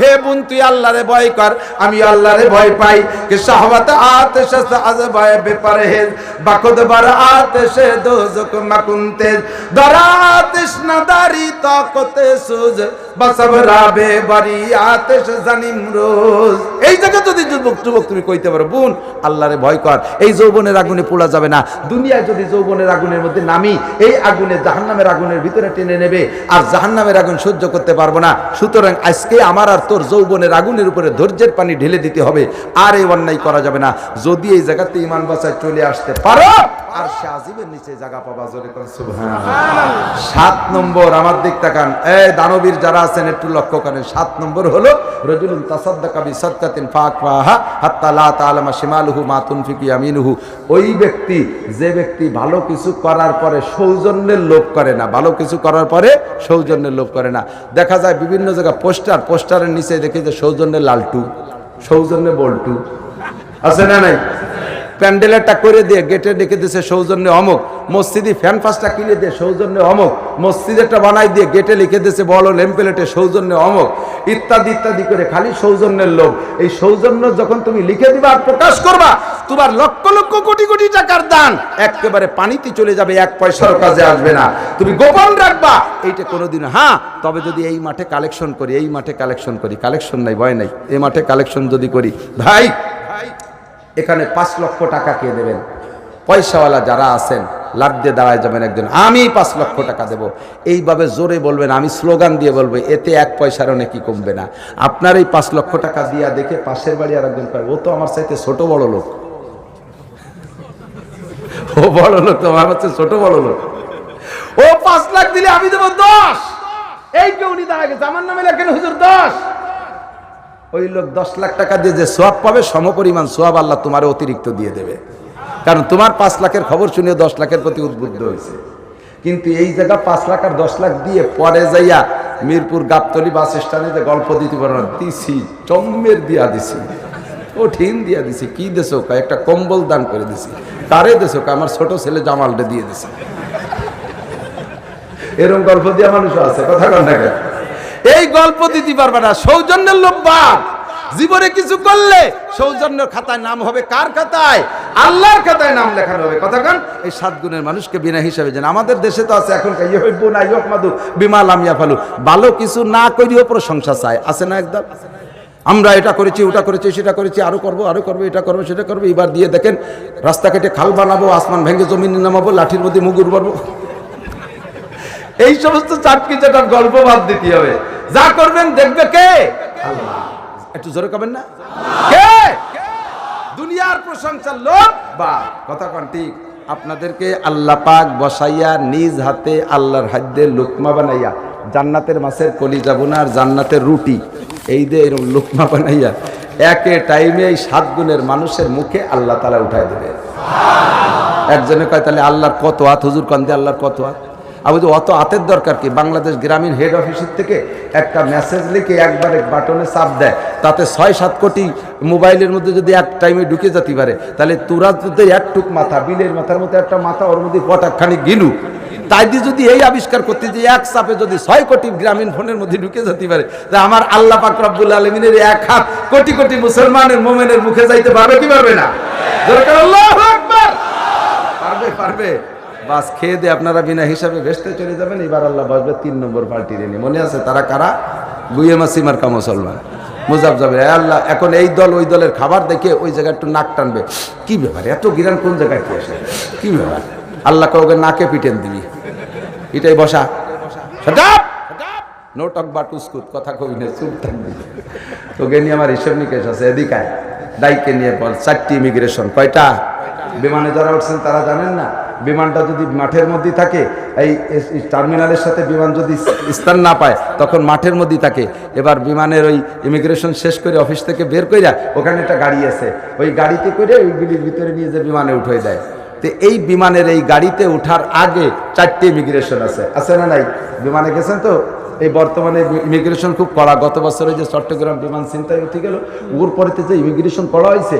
হে বোন তুই আল্লাহরে ভয় কর, আমি আল্লাহরে ভয় পাই। কে শাহওয়াত আতশ আযবায়ে বেপরহেজ বাখুদ বার আতশ দোজক মাকুনতে দরাতিশ নাদারি তাকতে সুজ বসবরাবে বারি আতশ জানিম রোজ। এই জায়গা যদি যুবক তুমি কইতে পারো বোন আল্লাহরে ভয় কর, এই যৌবনের আগুনে পোড়া যাবে না। দুনিয়ায় যদি যৌবনের আগুনের মধ্যে নামি, এই আগুনে জাহান্নামের আগুনের ভিতরে টেনে নেবে, আর জাহান্নামের আগুন সহ্য করতে পারবো না। সুতরাং আজকে আমার আর তোর যৌবনের আগুনের উপরে ধৈর্যের পানি ঢেলে দিতে হবে, আর এই অন্যায় করা যাবে না। যদি এই জায়গাতে ইমান বাঁচায় চলে আসতে পারো, আর সে আজিবের নিচে জায়গা পাবা, জোরে কোন সুবহানাল্লাহ। 7 নম্বর, আমার দিক তাকান, এই দানবীর যারা আছেন একটু লক্ষ্য করেন। 7 নম্বর হলো রাজুলুন তাসাদ্দাকা বিসাদকাতিন ফাআকফাহা হাত্তা লা তাআলামা শিমালুহু মা তুনফিকু ইয়ামিনুহু। ওই ব্যক্তি, যে ব্যক্তি ভালো কিছু করার পরে সৌজন্যের লোভ করে না, ভালো কিছু করার পরে সৌজন্যের লোভ করে না। দেখা যায় বিভিন্ন জায়গায় পোস্টারের নিচে দেখি যে সৌজন্যের লালটু, সৌজন্যে বল্টু, আছে না নাই? প্যান্ডেলটা করে দিয়ে গেটে ডেকে দিয়েছে সৌজন্যে অমুক, মসজিদে ফ্যান পাঁচটা কিনে দিয়ে সৌজন্যে অমুক, মসজিদেরটা বানাই দিয়ে গেটে লিখে দিয়েছে বড় লেমপ্লেটে সৌজন্যে অমুক, ইত্যাদি ইত্যাদি করে খালি সৌজন্যের লোভ। এই সৌজন্য যখন তুমি লিখে দিবা আর প্রকাশ করবা, তোমার লক্ষ লক্ষ কোটি কোটি টাকার দান একেবারে পানিতে চলে যাবে, 1 পয়সার কাজে আসবে না। তুমি গোপন রাখবা এইটা কোনোদিন। হ্যাঁ, তবে যদি এই মাঠে কালেকশন করি, এই মাঠে কালেকশন করি, কালেকশন নাই ভয় নাই, এই মাঠে কালেকশন যদি করি, ভাই এখানে 5 লক্ষ টাকা কে দেবেন? পয়সাওয়ালা যারা আছেন লাভ দিয়ে দাঁড়ায় যাবেন একজন, আমি 5 লক্ষ টাকা দেব, এইভাবে জোরে বলবেন, আমি স্লোগান দিয়ে বলবো, এতে 1 পয়সারও নাকি কমবে না। আপনার এই 5 লক্ষ টাকা দিয়া দেখে পাশের বাড়ি আর একজন পায়, ও তো আমার চাইতে ছোট বড় লোক, ও বড় লোক তো আমার হচ্ছে ছোট বড় লোক, ও 5 লাখ দিলে আমি দেবো 10। এই কেউ উনি দাঁড়া গেছে, আমার নামে লেখেন হুজুর 10। ওই লোক 10 লাখ টাকা দিয়ে যে সোয়াব পাবে, সমপরিমাণ সোয়াব আল্লাহ তোমার অতিরিক্ত দিয়ে দেবে, কারণ তোমার 5 লাখের খবর শুনে 10 লাখের প্রতি উদ্বুদ্ধ হয়েছে। কিন্তু এই জায়গা 5 লাখ আর 10 লাখ দিয়ে পরে যাইয়া মিরপুর গাবতলী বাস স্ট্যান্ডে যে গল্প দিতে পারো না, দিছি চম্মের দিয়া দিছি, ও ঠিন দিয়া দিছি, কি দেছো? একটা কম্বল দান করে দিছি। কারে দেছো? আমার ছোট ছেলে জামালটা দিয়ে দিছি। এরকম গল্প দিয়া মানুষ আছে, কথা কন না কেন? এই গল্প দিতে পারবে না, সৌজন্যের লোভ বাদ। জীবনে কিছু করলে সৌজন্যের খাতায় নাম হবে কার খাতায়? আল্লাহর খাতায় নাম লেখানো হবে। কথা কন, এই 7 গুণের মানুষকে বিনা হিসাবে জানেন। আমাদের দেশে তো আছে এখন ইউহিব্বুনা ইউহমাদু বিমা লাম ইয়াফালু, ভালো কিছু না করিও প্রশংসা চায়, আছে না? একদম আমরা এটা করেছি, ওটা করেছি, সেটা করেছি, আরো করবো, এটা করবো, সেটা করবো। এবার দিয়ে দেখেন রাস্তা কেটে খাল বানাবো, আসমান ভেঙে জমিনে নামাবো, লাঠির মধ্যে মুগুর মারবো। এই সমস্ত চাটকি চাটার গল্প বাদ দিতে হবে। যা করবেন দেখবে কে? আল্লাহ। একটু জোরে করবেন না? কে? দুনিয়ার প্রশংসার লোক বা কথা কোন ঠিক? আপনাদেরকে আল্লাহ পাক বসাইয়া নিজ হাতে আল্লাহর হাতে লুকমা বানাইয়া, জান্নাতের মাছের কলিজা বোনা আর জান্নাতের রুটি, এই দিয়ে এরকম লুকমা বানাইয়া একে টাইমে এই 7 গুণের মানুষের মুখে আল্লাহ তাআলা উঠায় দেবে। একজনে কয় তাহলে আল্লাহর কত হাত? হুজুর কান্দে আল্লাহর কত হাত? আবু যে অত হাতের দরকার কি? বাংলাদেশ গ্রামীণ হেড অফিসের থেকে একটা মেসেজ লিখে একবারে বাটনে চাপ দেয়, তাতে 6-7 কোটি মোবাইলের মধ্যে যদি এক টাইমে ঢুকে যেতে পারে, তাহলে তোরা যদি একটুক মাথা, বিলের মাথার মতো একটা মাথা, ওর মধ্যে পটাকখানি গিলু, তাই দিয়ে যদি এই আবিষ্কার করতে যে এক চাপে যদি 6 কোটি গ্রামীণ ফোনের মধ্যে ঢুকে যেতে পারে, তা আমার আল্লাহ পাক রব্বুল আলামিনের এক হাত কোটি কোটি মুসলমানের মোমেনের মুখে যাইতে পারবে কি পারবে না? দরকার আল্লাহু আকবার। পারবে, পারবে। বাস খেয়ে দিয়ে আপনারা বিনা হিসাবে ভেস্তে চলে যাবেন। এবার আল্লাহ বসবে 3 নম্বর পার্টির এনে। মনে আছে তারা কারা? গুয়েমা সিমার্কা মুসলমান মুজাব যাবে। আল্লাহ এখন এই দল ওই দলের খাবার দেখে ওই জায়গায় একটু নাক টানবে, কি ব্যাপার এত গিরান কোন জায়গায় কি আসে, কি ব্যাপার? আল্লাহকে ওকে নাকে পিটেন দিবি, এটাই বসা, নো টক বা টুসকুত, কথা কবি না, চুপ থাকবি। তোকে নিয়ে আমার হিসেব নিকেশ আছে, এদিকায় দায়িত্বে নিয়ে বল। 4টি ইমিগ্রেশন, কয়টা? বিমানে যারা উঠছেন তারা জানেন না, বিমানটা যদি মাঠের মধ্যে থাকে, এই টার্মিনালের সাথে বিমান যদি স্থান না পায় তখন মাঠের মধ্যে থাকে। এবার বিমানের ওই ইমিগ্রেশন শেষ করে অফিস থেকে বের কইরা ওখানে একটা গাড়ি আছে, ওই গাড়িতে করে ওইগুলির ভিতরে নিয়ে যে বিমানে উঠে দেয়। তো এই বিমানের এই গাড়িতে ওঠার আগে 4টি ইমিগ্রেশন আছে, আছে না নাই? বিমানে গেছেন তো? এই বর্তমানে ইমিগ্রেশন খুব কড়া। গত বছরে যে চট্টগ্রাম বিমান ছিনতাই উঠে গেল, ওর পরেতে যে ইমিগ্রেশন করা হয়েছে,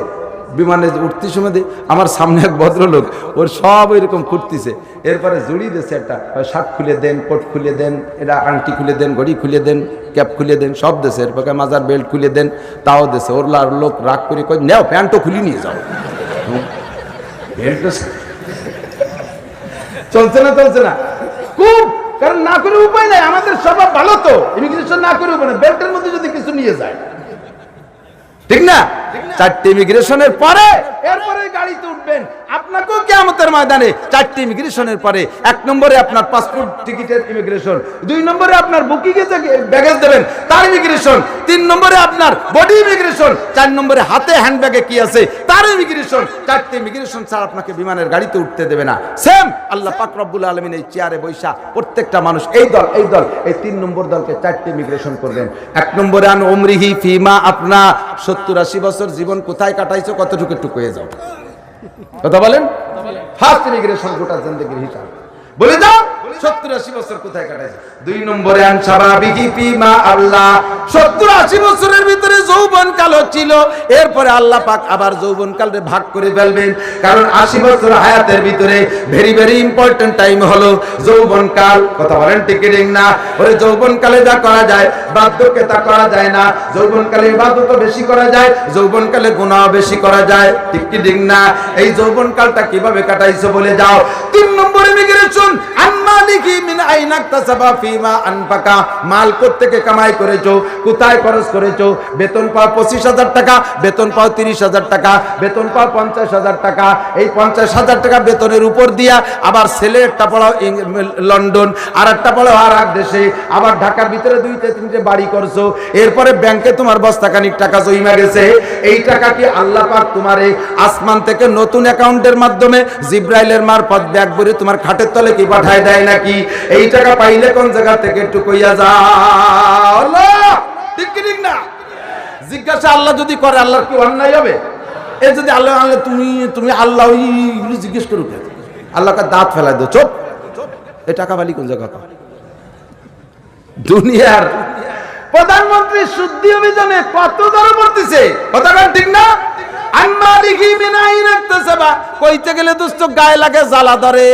বিমানে উঠতে সময় আমার সামনে এক ভদ্রলোক, ওর সব ওইরকম খুঁড়তেছে, এরপরে জড়িয়ে দিয়েছে একটা, শার্ট খুলে দেন, কোট খুলে দেন, এটা আংটি খুলে দেন, ঘড়ি খুলে দেন, ক্যাপ খুলে দেন, সব দেশে। এরপরে মাজার বেল্ট খুলে দেন, তাও দেশে। ওর লোক রাগ করে কয়, নেও প্যান্টও খুলে নিয়ে যাও। চলছে না, চলছে না খুব, কারণ না করে উপায় নাই। আমাদের স্বভাব ভালো তো, ইমিগ্রেশন না করে উপায় না, বেল্টের মধ্যে যদি কিছু নিয়ে যায়, ঠিক না? চারটি ইমিগ্রেশনের পরে এরপরে গাড়িতে উঠবেন। আপনাকেও কিয়ামতের ময়দানে চারটি ইমিগ্রেশনের পরে 1 নম্বরে আপনার পাসপোর্ট টিকিটের ইমিগ্রেশন, 2 নম্বরে আপনার বুকিং এ ব্যাগেজ দেবেন তার ইমিগ্রেশন, 3 নম্বরে আপনার বডি ইমিগ্রেশন, 4 নম্বরে হাতে হ্যান্ডব্যাগে কি আছে তার ইমিগ্রেশন। চারটি ইমিগ্রেশন ছাড়া আপনাকে বিমানের গাড়িতে উঠতে দেবে না। সেম আল্লাহ পাক রব্বুল আলামিন এই চেয়ারে বৈশা প্রত্যেকটা মানুষ এই দল এই 3 নম্বর দলকে চারটি ইমিগ্রেশন করবেন। 1 নম্বরে আন উমরিহি ফিমা আপনা 70-80 বছর জীবন কোথায় কাটাইছো, কতটুকু টুকু হয়ে যাও, কথা বলেন। ফার্স্ট ইমিগ্রেশন গোটা জিন্দেগির হিসাব বলে দাও 70-80 বছর কোথায় কাটাইছে। 2 নম্বরে আন শাবাবিহি ফিমা আল্লাহ 70-80 বছরের ভিতরে যৌবন কাল ছিল, এরপরে আল্লাহ পাক আবার যৌবন কালরে ভাগ করে ফেলবেন, কারণ 80 বছর হায়াতের ভিতরে ভেরি ভেরি ইম্পর্টেন্ট টাইম হলো যৌবন কাল, কথা বলেন ঠিক কি না? ওরে যৌবন কালে যা করা যায় বার্ধক্যে তা করা যায় না, যৌবন কালে ইবাদত বেশি করা যায়, যৌবন কালে গুনাহ বেশি করা যায়, ঠিক কি ঠিক না? এই যৌবন কালটা কিভাবে কাটাইছো বলে যাও। 3 নম্বরে ইমিগ্রেশন আনমালিকি মিন আইনা তাসাবা ফিমা আনফাকা, মাল কোত্থেকে কামাই করেছো, কোথায় খরচ করেছো। বেতন পাও 25,000 টাকা, বেতন পাও 30,000 টাকা, বেতন পাও 50,000 টাকা, এই 50,000 টাকা বেতনের উপর দিয়া আবার ছেলে একটা পড়াও লন্ডন, আর একটা পড়াও আর এক দেশে, আবার ঢাকার ভিতরে 2-3টে বাড়ি করছো, এরপরে ব্যাংকে তোমার বস্তাখানিক টাকা জমা গেছে। এই টাকা কি আল্লাহ পাক তোমারে আসমান থেকে নতুন অ্যাকাউন্টের মাধ্যমে জিব্রাইলের মারফত ব্যাগ ভরে তোমার খাটের তলে কি পাঠায় দেয় নাকি? এই টাকা পাইলে কোন জায়গা থেকে একটু কইয়া যাও, আল্লাহ ঠিক কি ঠিক না? জিজ্ঞাসা আল্লাহ যদি করে আল্লাহর কি অন্যায় হবে? এই যদি আল্লাহ তুমি আল্লাহ ওইগুলো জিজ্ঞেস করো, আল্লাহকে দাঁত ফেলাই দো, চুপ। এই টাকা পালি কোন জায়গা? দুনিয়ার প্রধানমন্ত্রী শুদ্ধি অভিযানে কত দর পড়তেছে, কথা ঠিক না? কইতে গেলে দুষ্ট গায়ে লাগে, জ্বালা ধরে,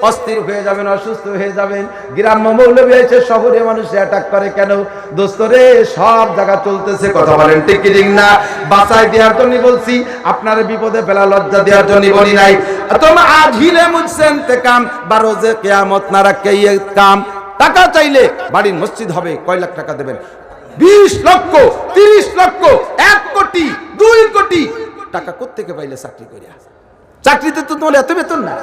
অস্থির হয়ে যাবেন, অসুস্থ হয়ে যাবেন। গ্রাম্য মৌলবী হয়েছে, শহরে মানুষ অ্যাটাক করে কেন? দোস্তরে সব জায়গা চলতেছে, কথা বলেন ঠিক কি ঠিক না? বাঁচাই দেওয়ার জন্য বলছি, আপনার বিপদে ফেলা লজ্জা দেওয়ার জন্য বলি নাই। তোমরা আজ হিলে মুঝছেন তে কাম বারোজে কিয়ামত না রাখে কাম। টাকা চাইলে বাড়ির মসজিদ হবে, কয় লাখ টাকা দেবেন? 20 লক্ষ, 30 লক্ষ, 1 কোটি, 2 কোটি টাকা কোত্থেকে পাইলে চাকরি করিয়া? চাকরিতে তো তোমার এত বেতন না।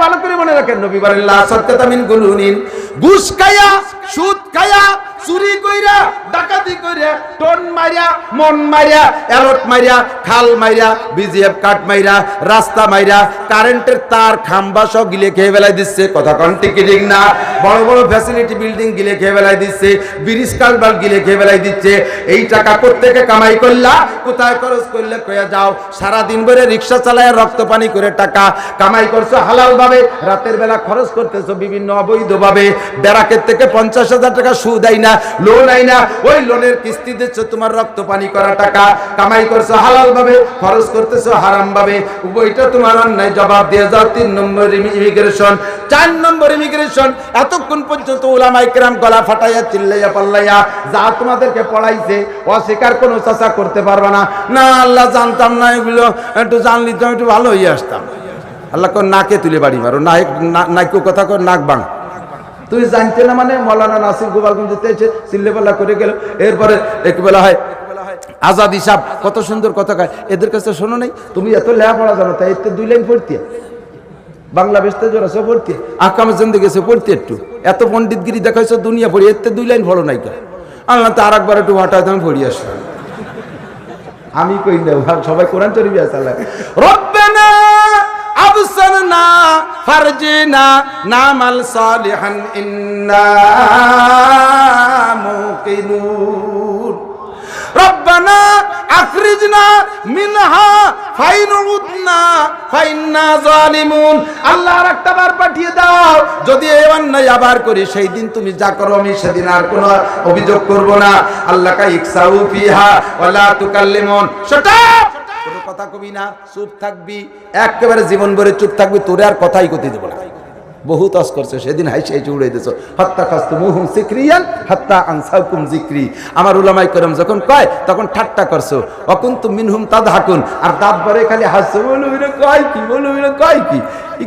ভালো করে মনে রাখেন, নবী বলেন লা সাদকাতা মিন গুলুনিন, ঘুষ খায়া, সুদ খায়া, চুরি কইরা, ডাকাতি কইরা, টোন মাইরা, মন মাইরা, এলট মাইরা, খাল মাইরা, বিজিএফ কাট মাইরা, রাস্তা মাইরা, কারেন্টের তার খাম্বা সব গিলে খেয়ে ফেলাই দিচ্ছে, কথা কোন ঠিক ঠিক না? বড় বড় ফ্যাসিলিটি বিল্ডিং গিলে খেয়ে ফেলাই দিচ্ছে, ব্রিজ কালভার্ট গিলে খেয়ে ফেলাই দিচ্ছে। এই টাকা কোত্থেকে কামাই করলা, কোথায় খরচ করলে কইয়া যাও? সারা দিন ভরে রিকশা চালায় রক্ত পানি করে টাকা কামাই করছো হালাল ভাবে, রাতের বেলা খরচ করতেছো বিভিন্ন অবৈধ ভাবে। ব্যারাকের থেকে 50,000 টাকা সুদ আই না, লোন আই না, ওই লোনের কিস্তি দিচ্ছ, তোমার রক্ত পানি করা টাকা কামাই করছো হালাল ভাবে, খরচ করতেছো হারাম ভাবে। উভয়টা তোমার অন্যায়, জবাব দিয়ে যাও। 3 নম্বর ইমিগ্রেশন। 4 নম্বর ইমিগ্রেশন, এতক্ষণ পর্যন্ত উলামায়ে কেরাম গলা ফাটাইয়া চিল্লাইয়া পাল্লাইয়া যা তোমাদেরকে পড়াইছে অস্বীকার কোনো চাচা করতে পারবে না। না আল্লাহ জানতাম না, এগুলো একটু জানলি তো একটু ভালো হয়ে আসতাম। আল্লাহ কর নাকে তুলে বাড়ি মারো, নাইকো কথা কর নাক বাং। তুই জানতে না মানে মৌলানা নাসির গোপালগঞ্জ যেতে চিল্লেপাল্লা করে গেল। এরপরে একবেলা হয় আজাদ হিসাব, কত সুন্দর কথা কয়। এদের কাছে শোনো নাই, তুমি এত লেখাপড়া জানো, তাই এতে 2 লাইন পড়তে বাংলাদেশতে জোরাছো পড়তে, আহকামে জিন্দেগিতে পড়তে, একটু এত পণ্ডিতগিরি দেখাইছো দুনিয়া পড়ি, এতে 2 লাইন পড়ো নাই কে? আল্লাহ তো আর একবার একটু হঠাৎ আমি পড়ি আসলাম। আমি কই না, সবাই কোরআন শরীফ আছে। রব্বানা আবসারনা ফারজিনা নামাল সালিহান ইন্না মুকিনুন। রব্বানা আখরিজনা মিনহা ফাইন উদনা ফাইন্না জালিমুন। আল্লাহ আর একটা বার পাঠিয়ে দাও, যদি এই অন্যায় আবার করি সেই দিন তুমি যা করো আমি সেদিন আর কোনো অভিযোগ করব না। আল্লাহ কা ইকসাউ ফিহা ওয়ালা তুকাল্লিমুন। শাট আপ, কোনো কথা কবি না, চুপ থাকবি, একেবারে জীবন ভরে চুপ থাকবি, তোরে আর কথাই কইতে দেব না। বহুত অস করছে সেদিন, হাইছে হাইছে উড়াই দিছো। হাত্তা খাস্তুমুহুম সিকরিয়ান হাত্তা আনসাকুম যিকরি। আমার উলামায়ে কেরাম যখন কয় তখন ঠাট্টা করছো, অকুনতুম মিনহুম তাদহাকুন, আর দাঁত ভরে খালি হাসছো। বলুবিরা কয় কি, বলুবিরা কয় কি,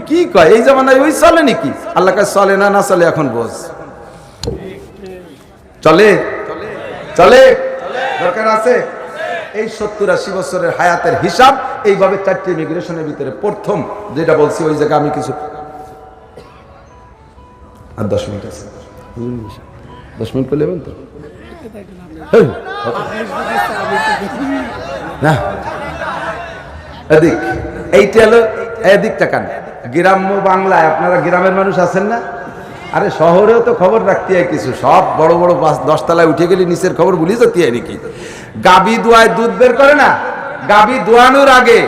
কি কয়? এই জামানায় ওই চলে নাকি? আল্লাহ কয় চলে না, না চলে এখন বোঝ। চলে চলে দরকার আছে। এই 70-80 বছরের হায়াতের হিসাব এইভাবে 4টি ইমিগ্রেশনের ভিতরে প্রথম যেটা বলছি ওই জায়গায় আমি কিছু আর 10 মিনিট আছে, 10 মিনিট করলে তো না এদিক এইটা হলো এদিক টাকান গ্রাম্য বাংলায় আপনারা গ্রামের মানুষ আছেন না? আরে শহরেও তো খবর রাখতে হয় কিছু, সব বড় বড় 10 তলায় উঠে গেলে নিচের খবর ভুলি যেতে হয় নাকি? গাবি দোয়ায় দুধ বের করে না, গাবি দোয়ানোর আগে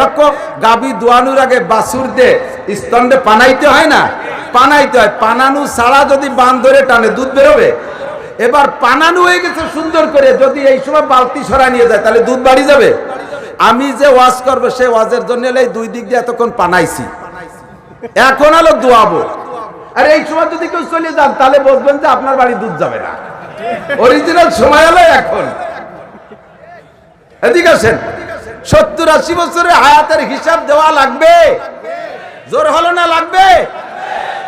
লক্ষ্য, গাবি দোয়ানোর আগে বাছুর দে স্তন্ডে পানাইতে হয় না, পানাইতে হয়, পানানো ছাড়া যদি বান ধরে টানে দুধ বেরোবে। এবার পানানো হয়ে গেছে সুন্দর করে, যদি এই সময় বালতি সরা নিয়ে যায় তাহলে দুধ বাড়ি যাবে। আমি যে ওয়াজ করবো সেই ওয়াজের জন্য এই 2 দিক দিয়ে এতক্ষণ পানাইছি, এখন হলো দোয়াবো। আর এই সময় যদি কেউ চলে যান তাহলে বলবেন যে আপনার বাড়ি দুধ যাবে না, অরিজিনাল সময় হলো এখন। এদিকে আসেন, 70-80 বছরের হায়াতের হিসাব দেওয়া লাগবে, জোর হলো না লাগবে?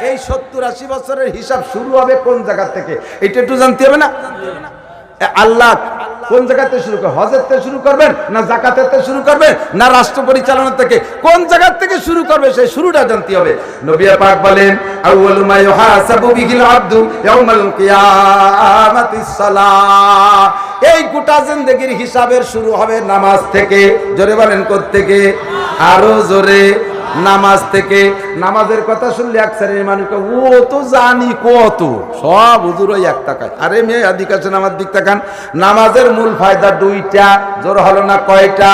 এই 70-80 বছরের হিসাব শুরু হবে কোন জায়গা থেকে এটা একটু জানতে হবে না? আল্লাহ কোন জায়গাতে শুরু করবেন? হজের থেকে শুরু করবেন না যাকাতের থেকে শুরু করবেন না রাষ্ট্র পরিচালনা থেকে? কোন জায়গা থেকে শুরু করবে সেই শুরুটা জানতে হবে। নবী পাক বলেন আউয়ালু মা ইউহাসাবু বিহিল আবদু ইয়াউমাল কিয়ামাতিস সালাহ। এই গোটা জিন্দেগির হিসাবের শুরু হবে নামাজ থেকে। জোরে বলেন কোথা থেকে? আরো জোরে, নামাজ থেকে। নামাজের কথা শুনলে এক শ্রেণীর মানুষ ও তো জানি কত, সব হুজুর ওই এক তাকায়। আরে মেয়ে আদিক আছেন আমার দিক তাকান। নামাজের মূল ফায়দা 2টা, জোর হলো না কয়টা?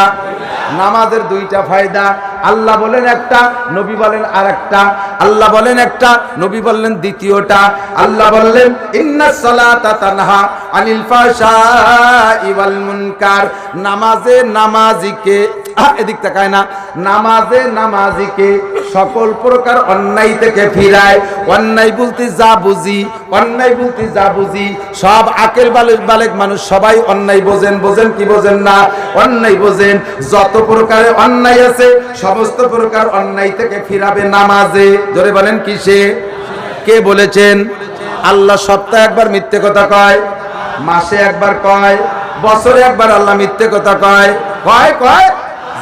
নামাজের 2টা ফায়দা। আল্লাহ বলেন একটা, নবী বলেন আরেকটা। আল্লাহ বলেন একটা, নবী বললেন দ্বিতীয়টা। আল্লাহ বললেন ইন্নাস সালাতা তানহা আনিল ফাহশাই ওয়াল মুনকার। নামাজে নামাজিকে, এদিক তাকায় না, নামাজে নামাজিকে সকল প্রকার অন্যায় থেকে ফিরায়। অন্যায় বলতে যা বুঝি, অন্যায় বলতে যা বুঝি, সব আকেল বালেক মানুষ সবাই অন্যায় বোঝেন। বোঝেন কি বোঝেন না? অন্যায় বোঝেন। যত প্রকারের অন্যায় আছে সমস্ত প্রকার অন্যায় থেকে ফিরাবে নামাজে। জোরে বলেন কিসে? কে বলেছেন? আল্লাহ সপ্তাহে একবার মিথ্যে কথা কয়, মাসে একবার কয়, বছরে একবার আল্লাহ মিথ্যে কথা কয়। কয় কয়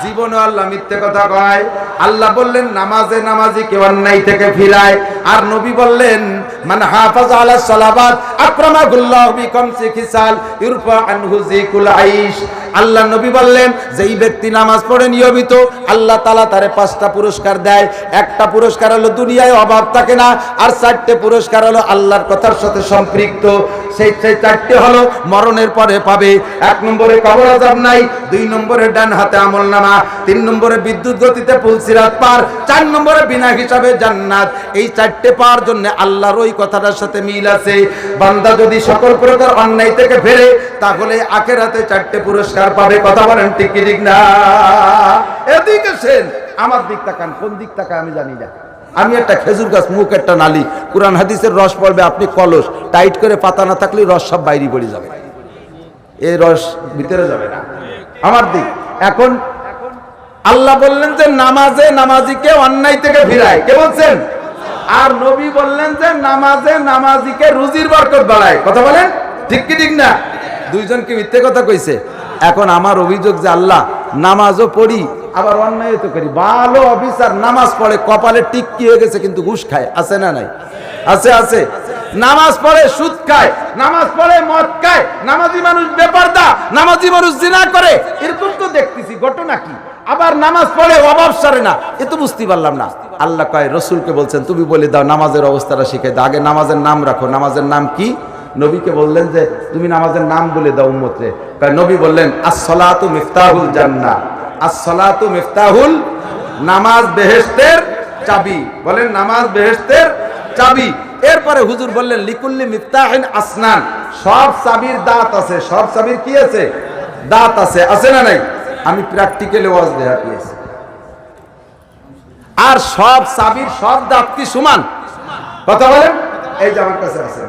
জীবনে আল্লাহ মিথ্যে কথা কয়। আল্লাহ বললেন নামাজে নামাজিকে অন্যায় থেকে ফিরায়। আর নবী বললেন মান হাফাজ আলা সালাবাত আকরামাহুল্লাহু বিখামসি খিসাল ইরফা আনহু যিকুল আইশ। আল্লাহ নবী বললেন যে এই ব্যক্তি নামাজ পড়ে নিয়মিত আল্লাহ তাআলা তারে 5টা পুরস্কার দেয়। একটা পুরস্কার হলো দুনিয়ায় অভাব থাকে না, আর 4টে পুরস্কার হলো আল্লাহর কথার সাথে সম্পৃক্ত। সেই 4টে হলো মরণের পরে পাবে। 1 নম্বরে কবর আযাব নাই, 2 নম্বরে ডান হাতে আমলনামা, 3 নম্বরে বিদ্যুৎ গতিতে পুলসিরাত পার, 4 নম্বরে বিনা হিসাবে জান্নাত। এই 4টে পাওয়ার জন্য আল্লাহর ওই কথাটার সাথে মিল আছে। বান্দা যদি সকল প্রকার অন্যায় থেকে ফেরে তাহলে আখিরাতে 4টে পুরস্কার পাবে। কথা বলেন ঠিক কি ঠিক না? এদিকে আসেন, আমার দিক তাকান। কোন দিক তাকায় আমি জানি না। আমি একটা খেজুর গাছ, মুখ একটা নালি, কোরআন হাদিসের রস পড়বে, আপনি কলস টাইট করে পাতা না থাকলে রস সব বাইরে পড়ে যাবে, এই রস ভিতরে যাবে না। আমার দিক এখন আল্লাহ বললেন যে নামাজে নামাজিকে অন্যায় থেকে ফিরায়। কে বলছেন? আর নবী বললেন যে নামাজে নামাজিকে রুজির বরকত বাড়ায়। কথা বলেন ঠিক কি ঠিক না? দুইজন কি মিথ্যে কথা কইছে? এখন আমার অভিযোগ যে আল্লাহ নামাজও পড়ি আবার অন্যায় তো করি। ভালো অফিসার নামাজ পড়ে, কপালে টিক্কি হয়ে গেছে, কিন্তু ঘুষ খায়। আছে না নাই? আছে আছে। নামাজ পড়ে সুদ খায়, নামাজ পড়ে মদ খায়, নামাজি মানুষ বেপরদা, নামাজি মানুষ জিনা করে, এরকম তো দেখতেছি। ঘটনা কি? আবার নামাজ পড়ে অভাব সারে না, এ তো বুঝতে পারলাম না। আল্লাহ কয় রসুলকে বলছেন তুমি বলে দাও নামাজের অবস্থাটা শিখে দাও, আগে নামাজের নাম রাখো। নামাজের নাম কি? নবীকে বললেন যে তুমি নামাজের নাম বলে দাও উম্মতরে। নবী বললেন আসসালাতু মিফতাহুল জান্নাহ, আসসালাতু মিফতাহুল, নামাজ বেহেশতের চাবি। বলেন নামাজ বেহেশতের চাবি। এরপরে হুজুর বললেন লিকুল্লি মিফতাহিন আসনান, সব চাবির দাঁত আছে। সব চাবির কি আছে? দাঁত আছে। আছে না নাই? আমি প্র্যাকটিক্যালি ওয়াজ দেয়া পেয়েছি। আর সব চাবির সব দাঁত কি সমান? কথা বলেন। এই যে আমার কাছে আছে,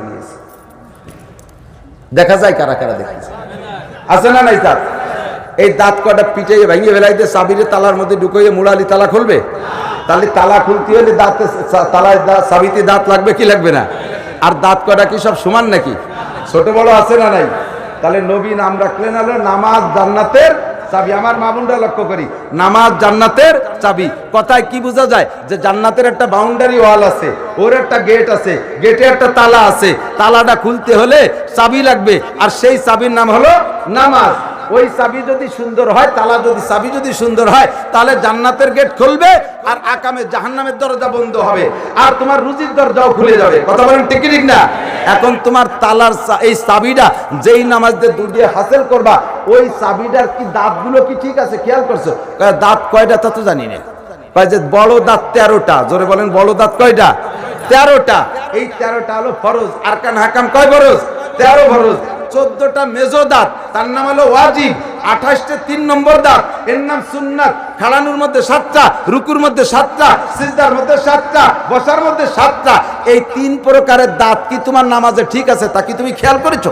দেখা যায় কারা কারা দেখেছে। আছে না নাই দাঁত? এই দাঁত কটা পিঠে ভেঙে ফেলাইতে চাবিরে তালার মধ্যে ঢুকিয়ে মুড়ালি তালা খুলবে? তাহলে তালা খুলতে হলে দাঁতে তালায় চাবিতে দাঁত লাগবে কি লাগবে না? আর দাঁত কটা কি সব সমান নাকি? ছোট বড় আছে না নাই? তাহলে নবী নাম রাখলেন হলো নামাজ জান্নাতের চাবি। আমার মামুনরা লক্ষ্য করি, নামাজ জান্নাতের চাবি কথায় কি বোঝা যায়? যে জান্নাতের একটা বাউন্ডারি ওয়াল আছে, ওর একটা গেট আছে, গেটে একটা তালা আছে, তালাটা খুলতে হলে চাবি লাগবে, আর সেই চাবির নাম হলো নামাজ। ওই চাবি যদি সুন্দর হয়, তালা যদি চাবি যদি সুন্দর হয়, তাহলে জান্নাতের গেট খুলবে আর আকামে জাহান্নামের দরজা বন্ধ হবে, আর তোমার রুজির দরজাও খুলে যাবে। কথা বলেন ঠিক ঠিক না? এখন তোমার তালার এই চাবিটা যেই নামাজ দিয়ে দুটিয়ে হাসিল করবা, ওই চাবিটার কি দাঁতগুলো কি ঠিক আছে খেয়াল করছো? দাঁত কয়টা তা তো জানি না, যে বড় দাঁত 13টা। জোরে বলেন, বড় দাঁত কয়টা? 13টা। এই 13টা হলো ফরজ। আরকান হাকাম কয় ফরজ? 13 ফরজ। 14টা মেজো দাঁত, তার নাম হলো ওয়াজিব। 28টে 3 নম্বর দাঁত, এর নাম সুন্নাত। খাড়ানোর মধ্যে 7টা, রুকুর মধ্যে 7টা, সিজদার মধ্যে 7টা, বসার মধ্যে 7টা। এই 3 প্রকারের দাঁত কি তোমার নামাজে ঠিক আছে তা কি তুমি খেয়াল করেছো?